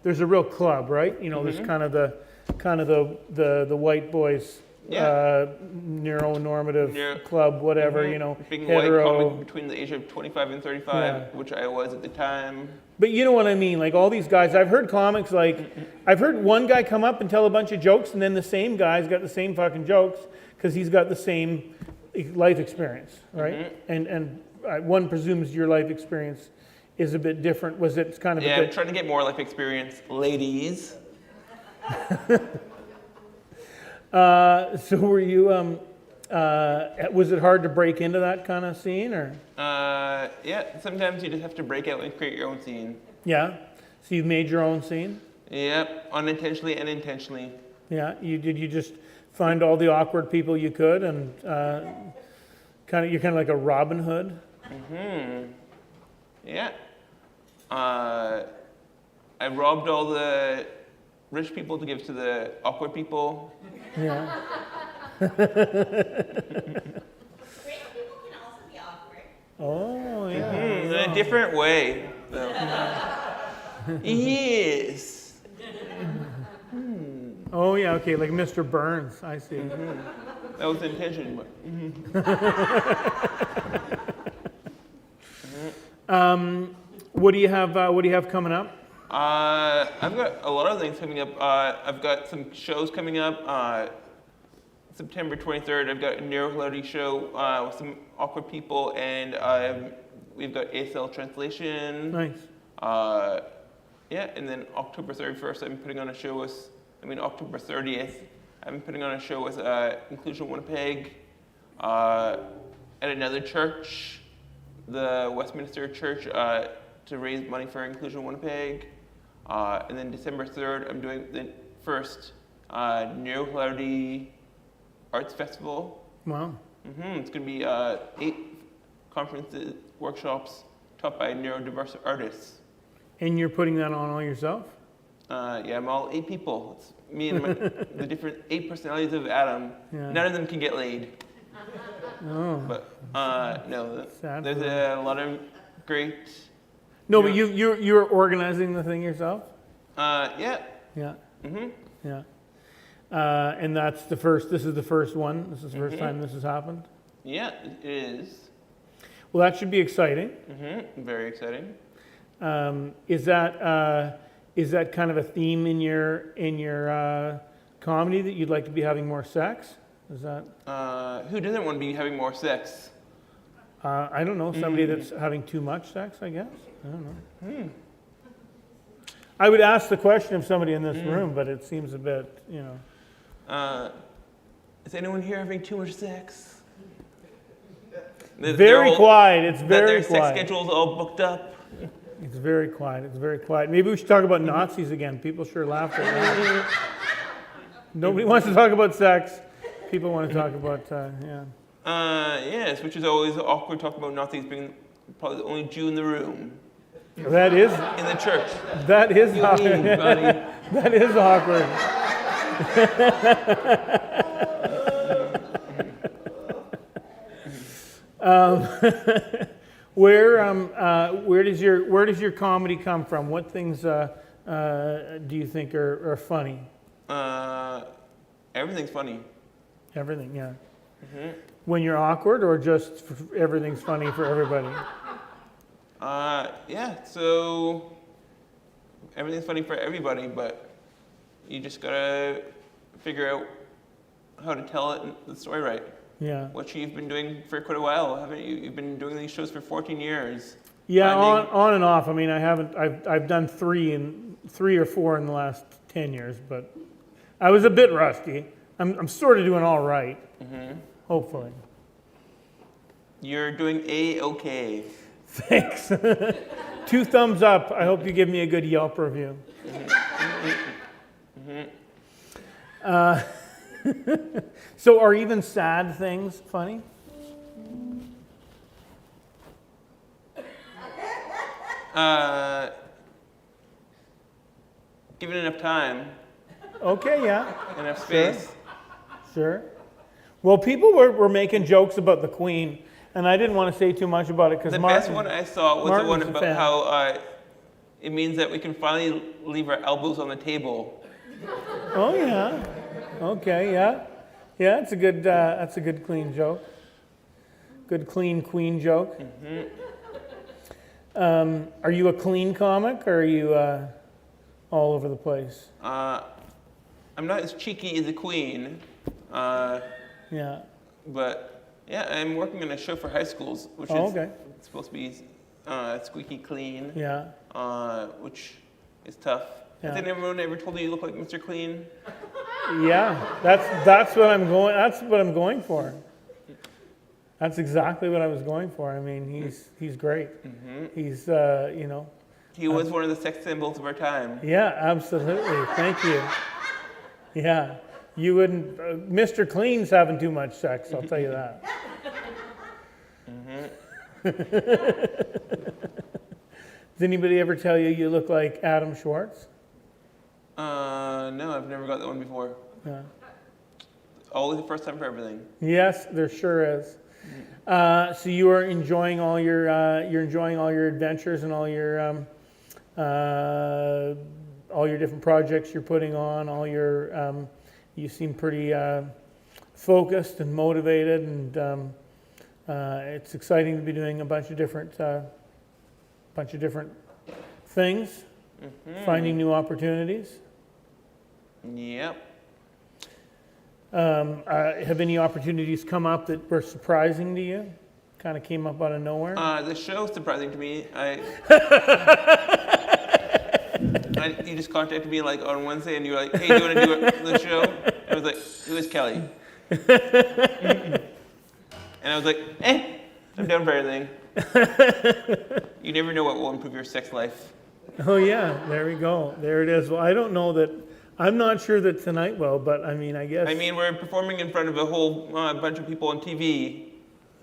there's a real club, right? There's kind of the white boys neuronormative club, whatever, Being hetero. white comic between the age of 25 and 35, which I was at the time. But you know what I mean, like all these guys, I've heard comics I've heard one guy come up and tell a bunch of jokes and then the same guy's got the same fucking jokes because he's got the same life experience, right? And one presumes your life experience is a bit different. Was it kind of Yeah, I'm trying to get more life experience, ladies. So were you, was it hard to break into that kind of scene or? Yeah, sometimes you just have to break out and create your own scene. Yeah, so you've made your own scene? Yep, unintentionally and intentionally. Yeah, you just find all the awkward people you could, and you're kind of like a Robin Hood. Yeah. I robbed all the rich people to give to the awkward people. Yeah. Rich people can also be awkward. Oh, yeah. In a different way. So. Yes. Oh, yeah, okay, like Mr. Burns, I see. That was the intention, but. What do you have coming up? I've got a lot of things coming up. I've got some shows coming up. September 23rd, I've got a neurohilarity show with some awkward people, and we've got ASL translation. Nice. Yeah, and then October 31st, October 30th, I'm putting on a show with Inclusion Winnipeg at another church, the Westminster Church, to raise money for Inclusion Winnipeg. And then December 3rd, I'm doing the first neurohilarity arts festival. Wow. It's going to be 8 conferences, workshops taught by neurodiverse artists. And you're putting that on all yourself? Yeah, I'm all 8 people. It's me and the different 8 personalities of Adam. Yeah. None of them can get laid. Oh. But no, Sad there's for them. a lot of great. No, but you're organizing the thing yourself? Yeah. Yeah. Yeah. And that's the first. This is the first one. This is the first time this has happened. Yeah, it is. Well, that should be exciting. Very exciting. Is that kind of a theme in your comedy that you'd like to be having more sex? Is that? Who doesn't want to be having more sex? I don't know. Somebody that's having too much sex, I guess. I don't know. I would ask the question of somebody in this room, but it seems a bit, Is anyone here having too much sex? Very quiet. It's very their quiet. Sex schedule's all booked up. It's very quiet. It's very quiet. Maybe we should talk about Nazis again. People sure laughed at that. Nobody wants to talk about sex. People want to talk about, Yes, which is always awkward talking about Nazis being probably the only Jew in the room. That is. In the church. That is You awkward. mean, buddy? That is awkward. Where does your comedy come from? What things do you think are funny? Everything's funny. Everything, yeah. When you're awkward, or just everything's funny for everybody? Yeah. So everything's funny for everybody, but you just gotta figure out how to tell the story right. Yeah. Which you've been doing for quite a while, haven't you? You've been doing these shows for 14 years. Yeah, on and off. I mean, I've done 3 or 4 in the last 10 years, but I was a bit rusty. I'm sort of doing all right. Hopefully. You're doing A-okay. Thanks. 2 thumbs up. I hope you give me a good Yelp review. So are even sad things funny? Given enough time. Okay, yeah. Enough space. Sure. Well, people were making jokes about the Queen, and I didn't want to say too much about it because the best one I saw was the one about how it means that we can finally leave our elbows on the table. Oh yeah. Okay. Yeah. Yeah. That's a good clean joke. Good clean Queen joke. Are you a clean comic, or are you all over the place? I'm not as cheeky as the Queen. Yeah. But yeah, I'm working on a show for high schools, which is supposed to be squeaky clean. Yeah. Which is tough. Yeah. Has anyone ever told you look like Mr. Clean? Yeah. That's what I'm going. That's what I'm going for. That's exactly what I was going for. I mean, he's great. He's He was one of the sex symbols of our time. Yeah, absolutely. Thank you. Yeah. You wouldn't. Mr. Clean's having too much sex. I'll tell you that. Does anybody ever tell you you look like Adam Schwartz? No, I've never got that one before. Yeah. Always the first time for everything. Yes, there sure is. So you are enjoying all your adventures and all your different projects you're putting on. You seem pretty focused and motivated, and it's exciting to be doing a bunch of different things, finding new opportunities. Yep. Have any opportunities come up that were surprising to you? Kind of came up out of nowhere? The show's surprising to me. You just contacted me like on Wednesday and you were like, hey, do you want to do the show? I was like, who is Kelly? And I was like, I'm down for everything. You never know what will improve your sex life. Oh yeah, there we go. There it is. Well, I don't know that. I'm not sure that tonight will, but I mean, I guess. I mean, we're performing in front of a whole bunch of people on TV,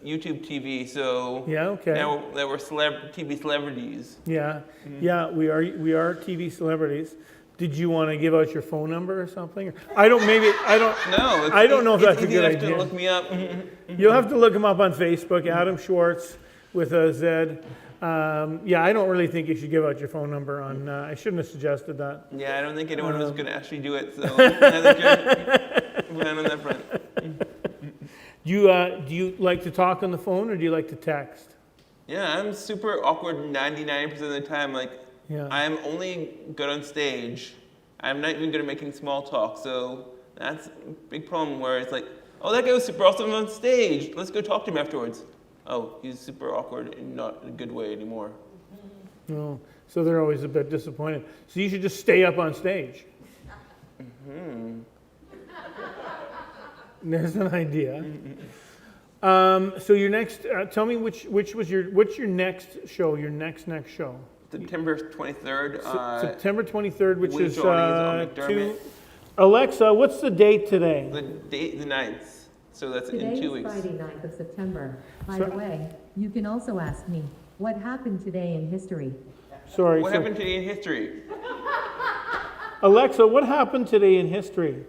YouTube TV. So yeah, okay. Now that we're TV celebrities. Yeah, yeah, we are TV celebrities. Did you want to give out your phone number or something? I don't. Maybe I don't. No, I don't know if that's a good idea. To look me up. You'll have to look him up on Facebook, Adam Schwartz with a Z. Yeah, I don't really think you should give out your phone number on. I shouldn't have suggested that. Yeah, I don't think anyone was going to actually do it. So I think you're on that front. Do you like to talk on the phone or do you like to text? Yeah, I'm super awkward 99% of the time. Like, yeah. I'm only good on stage. I'm not even good at making small talk. So that's a big problem where it's like, oh, that guy was super awesome on stage. Let's go talk to him afterwards. Oh, he's super awkward and not in a good way anymore. No, so they're always a bit disappointed. So you should just stay up on stage. There's an idea. So your next, tell me what's your next show? Your next show. September 23rd. September 23rd, which is McDermott. Alexa, what's the date today? The date, the 9th. So that's Today in 2 is weeks. Friday, 9th of September. By the way, you can also ask me, what happened today in history? Sorry. What happened today in history? Alexa, what happened today in history?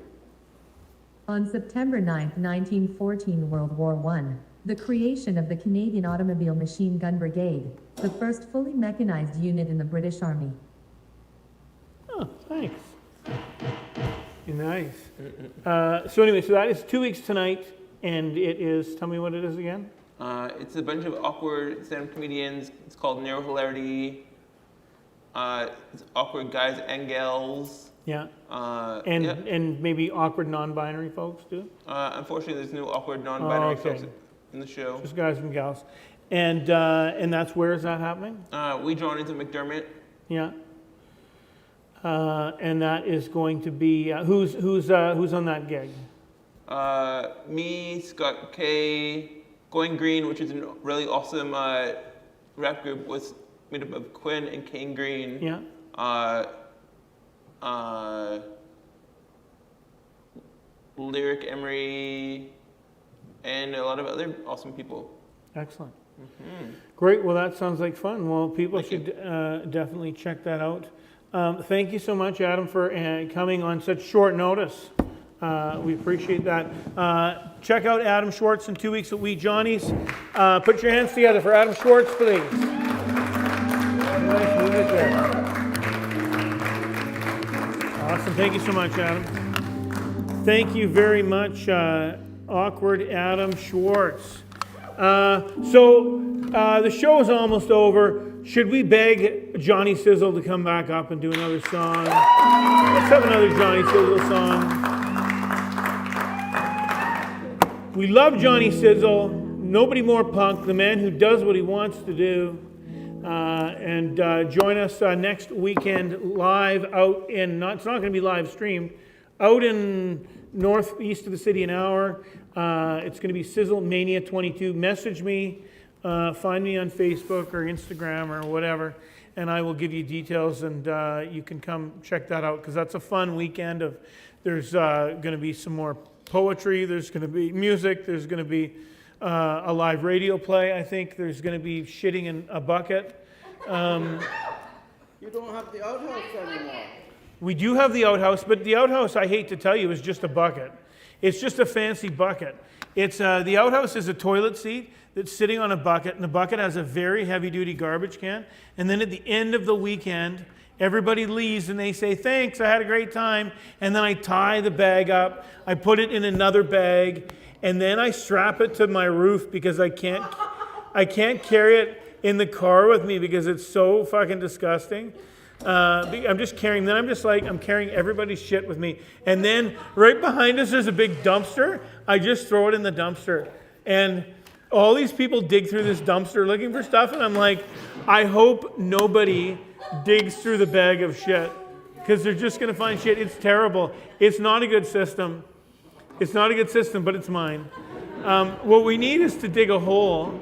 On September 9th, 1914, World War I, the creation of the Canadian Automobile Machine Gun Brigade, the first fully mechanized unit in the British Army. Oh, thanks. Nice. So anyway, so that is 2 weeks tonight, and it is, tell me what it is again? It's a bunch of awkward stand-up comedians. It's called Narrow Hilarity. It's awkward guys and gals. Yeah. Yeah. And maybe awkward non-binary folks too? Unfortunately, there's no awkward non-binary folks in the show. Just guys and gals. And that's, where is that happening? We drawn into McDermott. Yeah. And that is going to be, who's on that gig? Me, Scott K, Going Green, which is a really awesome rap group, was made up of Quinn and Kane Green. Yeah. Lyric Emery, and a lot of other awesome people. Excellent. Great. Well, that sounds like fun. Well, people should definitely check that out. Thank you so much, Adam, for coming on such short notice. We appreciate that. Check out Adam Schwartz in 2 weeks at Wee Johnny's. Put your hands together for Adam Schwartz, please. Nice music there. Awesome. Thank you so much, Adam. Thank you very much, awkward Adam Schwartz. The show is almost over. Should we beg Johnny SiZZle to come back up and do another song? Let's have another Johnny SiZZle song. We love Johnny SiZZle. Nobody more punk. The man who does what he wants to do. And join us next weekend live out in, it's not going to be live streamed, out in northeast of the city an hour. It's going to be SiZZle Mania 22. Message me find me on Facebook or Instagram or whatever, and I will give you details, and you can come check that out, because that's a fun weekend. There's going to be some more poetry, there's going to be music, there's going to be a live radio play, I think. There's going to be shitting in a bucket. You don't have the outhouse anymore. We do have the outhouse, but the outhouse, I hate to tell you, is just a bucket. It's just a fancy bucket. It's the outhouse is a toilet seat that's sitting on a bucket, and the bucket has a very heavy-duty garbage can. And then at the end of the weekend, everybody leaves and they say, thanks, I had a great time. And then I tie the bag up, I put it in another bag, and then I strap it to my roof because I can't carry it in the car with me because it's so fucking disgusting. I'm just carrying, then I'm carrying everybody's shit with me. And then right behind us there's a big dumpster. I just throw it in the dumpster. And all these people dig through this dumpster looking for stuff, and I'm like, I hope nobody digs through the bag of shit, because they're just going to find shit. It's terrible. It's not a good system. It's not a good system, but it's mine. What we need is to dig a hole.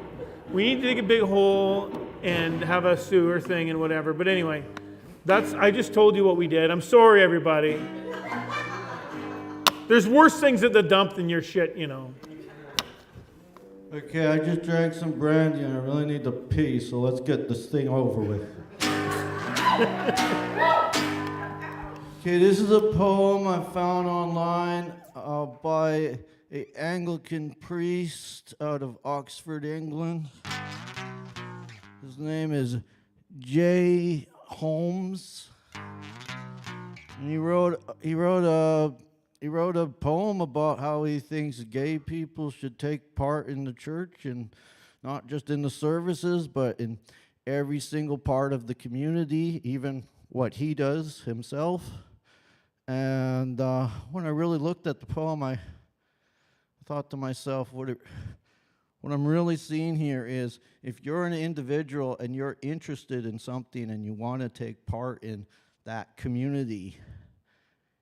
We need to dig a big hole and have a sewer thing and whatever. But anyway, I just told you what we did. I'm sorry, everybody. There's worse things at the dump than your shit, you know. Okay, I just drank some brandy and I really need to pee, so let's get this thing over with. Okay, this is a poem I found online by an Anglican priest out of Oxford, England. His name is J. Holmes. And he wrote a poem about how he thinks gay people should take part in the church, and not just in the services, but in every single part of the community, even what he does himself. And when I really looked at the poem, I thought to myself, what I'm really seeing here is, if you're an individual and you're interested in something and you want to take part in that community,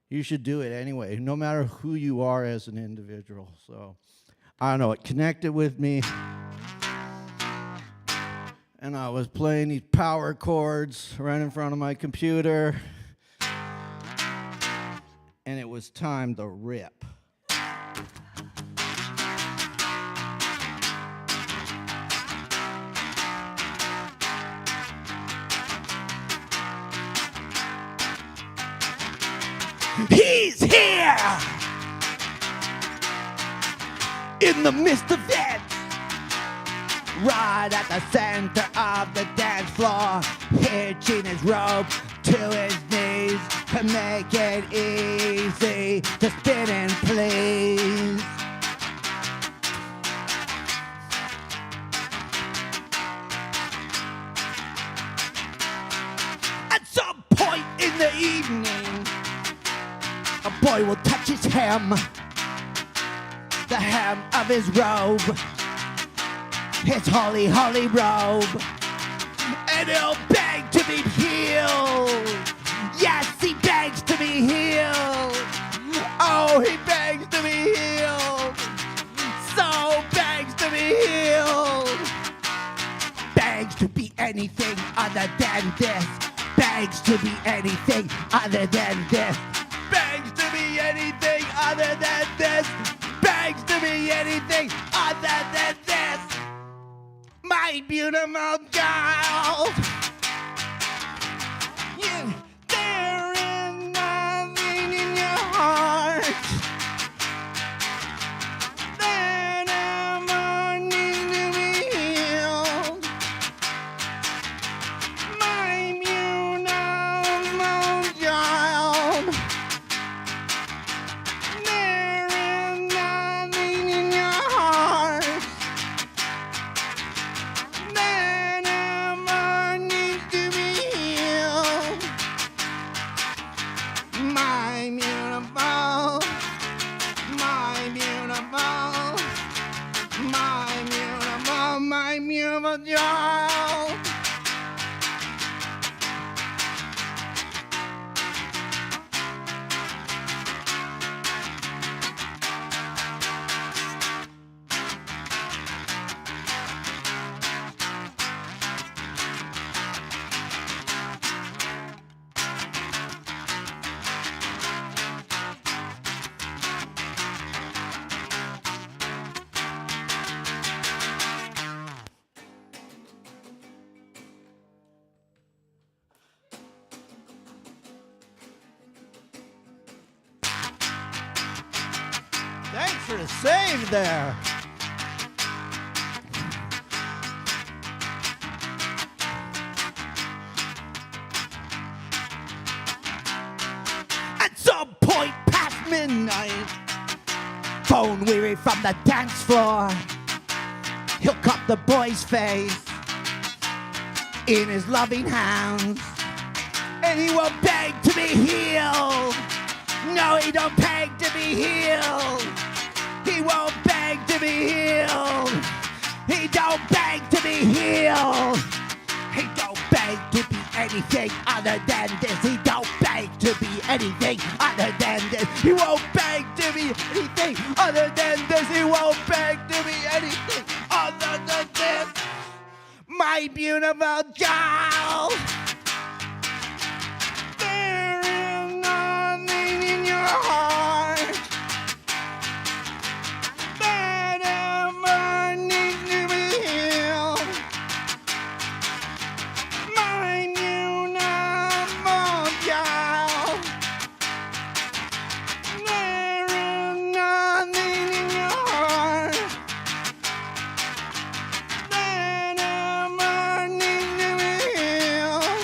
you should do it anyway, no matter who you are as an individual. So, I don't know, it connected with me. And I was playing these power chords right in front of my computer. And it was time to rip. He's here! In the midst of it, right at the center of the dance floor, hitching his rope to his knees to make it easy to spin and please. At some point in the evening, a boy will touch his hem, the hem of his robe, his holy, holy robe, and he'll beg to be healed. Yes, he begs to be healed. Oh, he begs to be healed. So begs to be healed. Begs to be anything other than this. Begs to be anything other than this. Begs to be anything other than this. Begs to be anything other than this. My beautiful child. There is nothing in your heart that ever needs to be healed. My beautiful child. There is nothing in your heart that ever needs for the save there. At some point past midnight, phone weary from the dance floor, he'll cup the boy's face in his loving hands, and he will beg to be healed. No, he don't beg to be healed. He won't beg to be healed. He don't beg to be healed. He don't beg to be anything other than this. He don't beg to be anything other than this. He won't beg to be anything other than this. He won't beg to be anything other than this. My beautiful child, there is nothing in your heart that ever needs to be healed. My beautiful child, there is nothing in your heart that ever needs to be healed.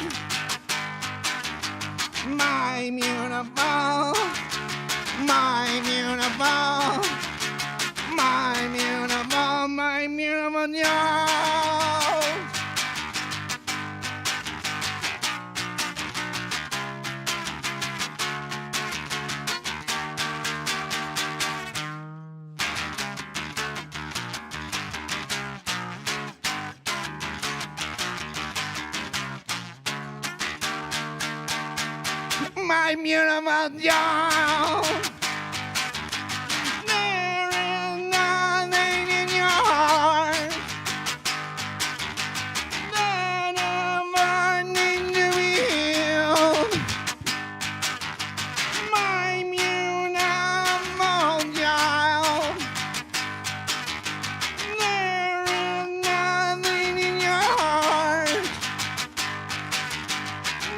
My beautiful, my beautiful, my beautiful, my beautiful child. My beautiful child, there is nothing in your heart that ever needs to be healed. My beautiful child, there is nothing in your heart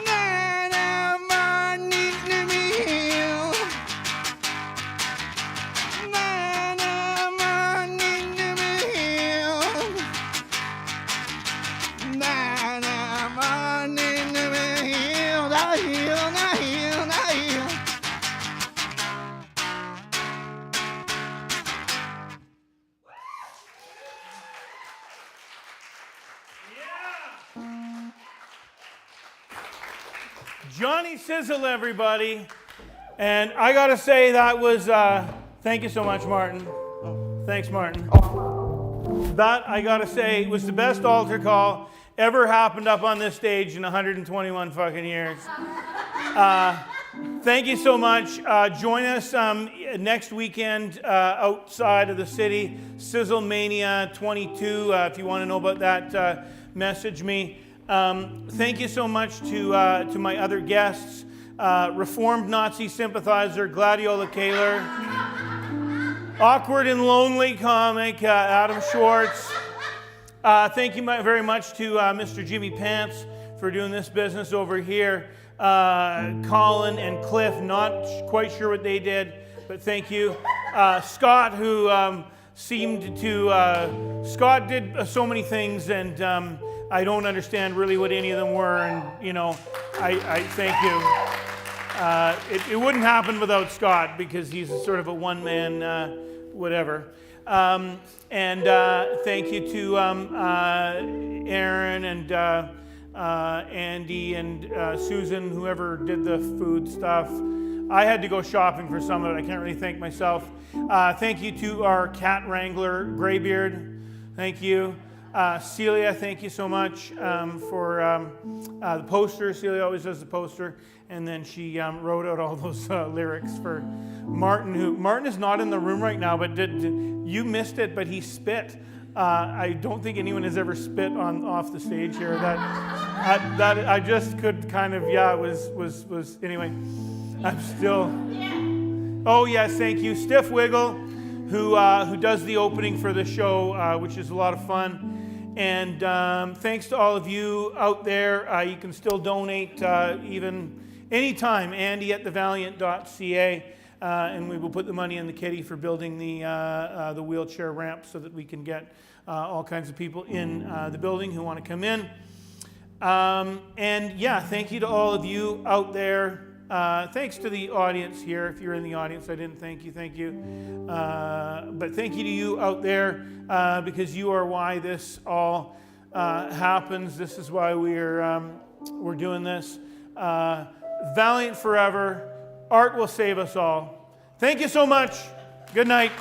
that ever needs to be healed. That ever needs to be healed. That ever needs to be healed. I heal, I heal, I heal. Johnny SiZZle, everybody. And I got to say, that was, thank you so much, Martin. Thanks, Martin. That, I got to say, was the best altar call ever happened up on this stage in 121 fucking years. Thank you so much. Join us next weekend outside of the city, SiZZle Mania 22. If you want to know about that, message me. Thank you so much to my other guests, Reformed Nazi sympathizer Gladiola Kehler, awkward and lonely comic Adam Schwartz. Thank you very much to Mr. Jimmy Pants for doing this business over here. Colin and Cliff, not quite sure what they did, but thank you. Scott, who seemed to, Scott did so many things, and I don't understand really what any of them were, and you know, I thank you. It wouldn't happen without Scott because he's sort of a one-man whatever. And thank you to Aaron and Andy and Susan, whoever did the food stuff. I had to go shopping for some of it. I can't really thank myself. Thank you to our cat wrangler, Graybeard. Thank you. Celia, thank you so much for the poster. Celia always does the poster. And then she wrote out all those lyrics for Martin. Martin is not in the room right now, but you missed it, but he spit. I don't think anyone has ever spit off the stage here. That I just could kind of, yeah, it was anyway. I'm still. Oh yes, thank you, Stiff Wiggle, who does the opening for the show, which is a lot of fun. And thanks to all of you out there. You can still donate even anytime. Andy at thevaliant.ca. and we will put the money in the kitty for building the wheelchair ramp so that we can get all kinds of people in the building who want to come in. And yeah, thank you to all of you out there. Thanks to the audience here. If you're in the audience, I didn't thank you. Thank you. But thank you to you out there because you are why this all happens. This is why we're doing this. Valiant forever. Art will save us all. Thank you so much. Good night.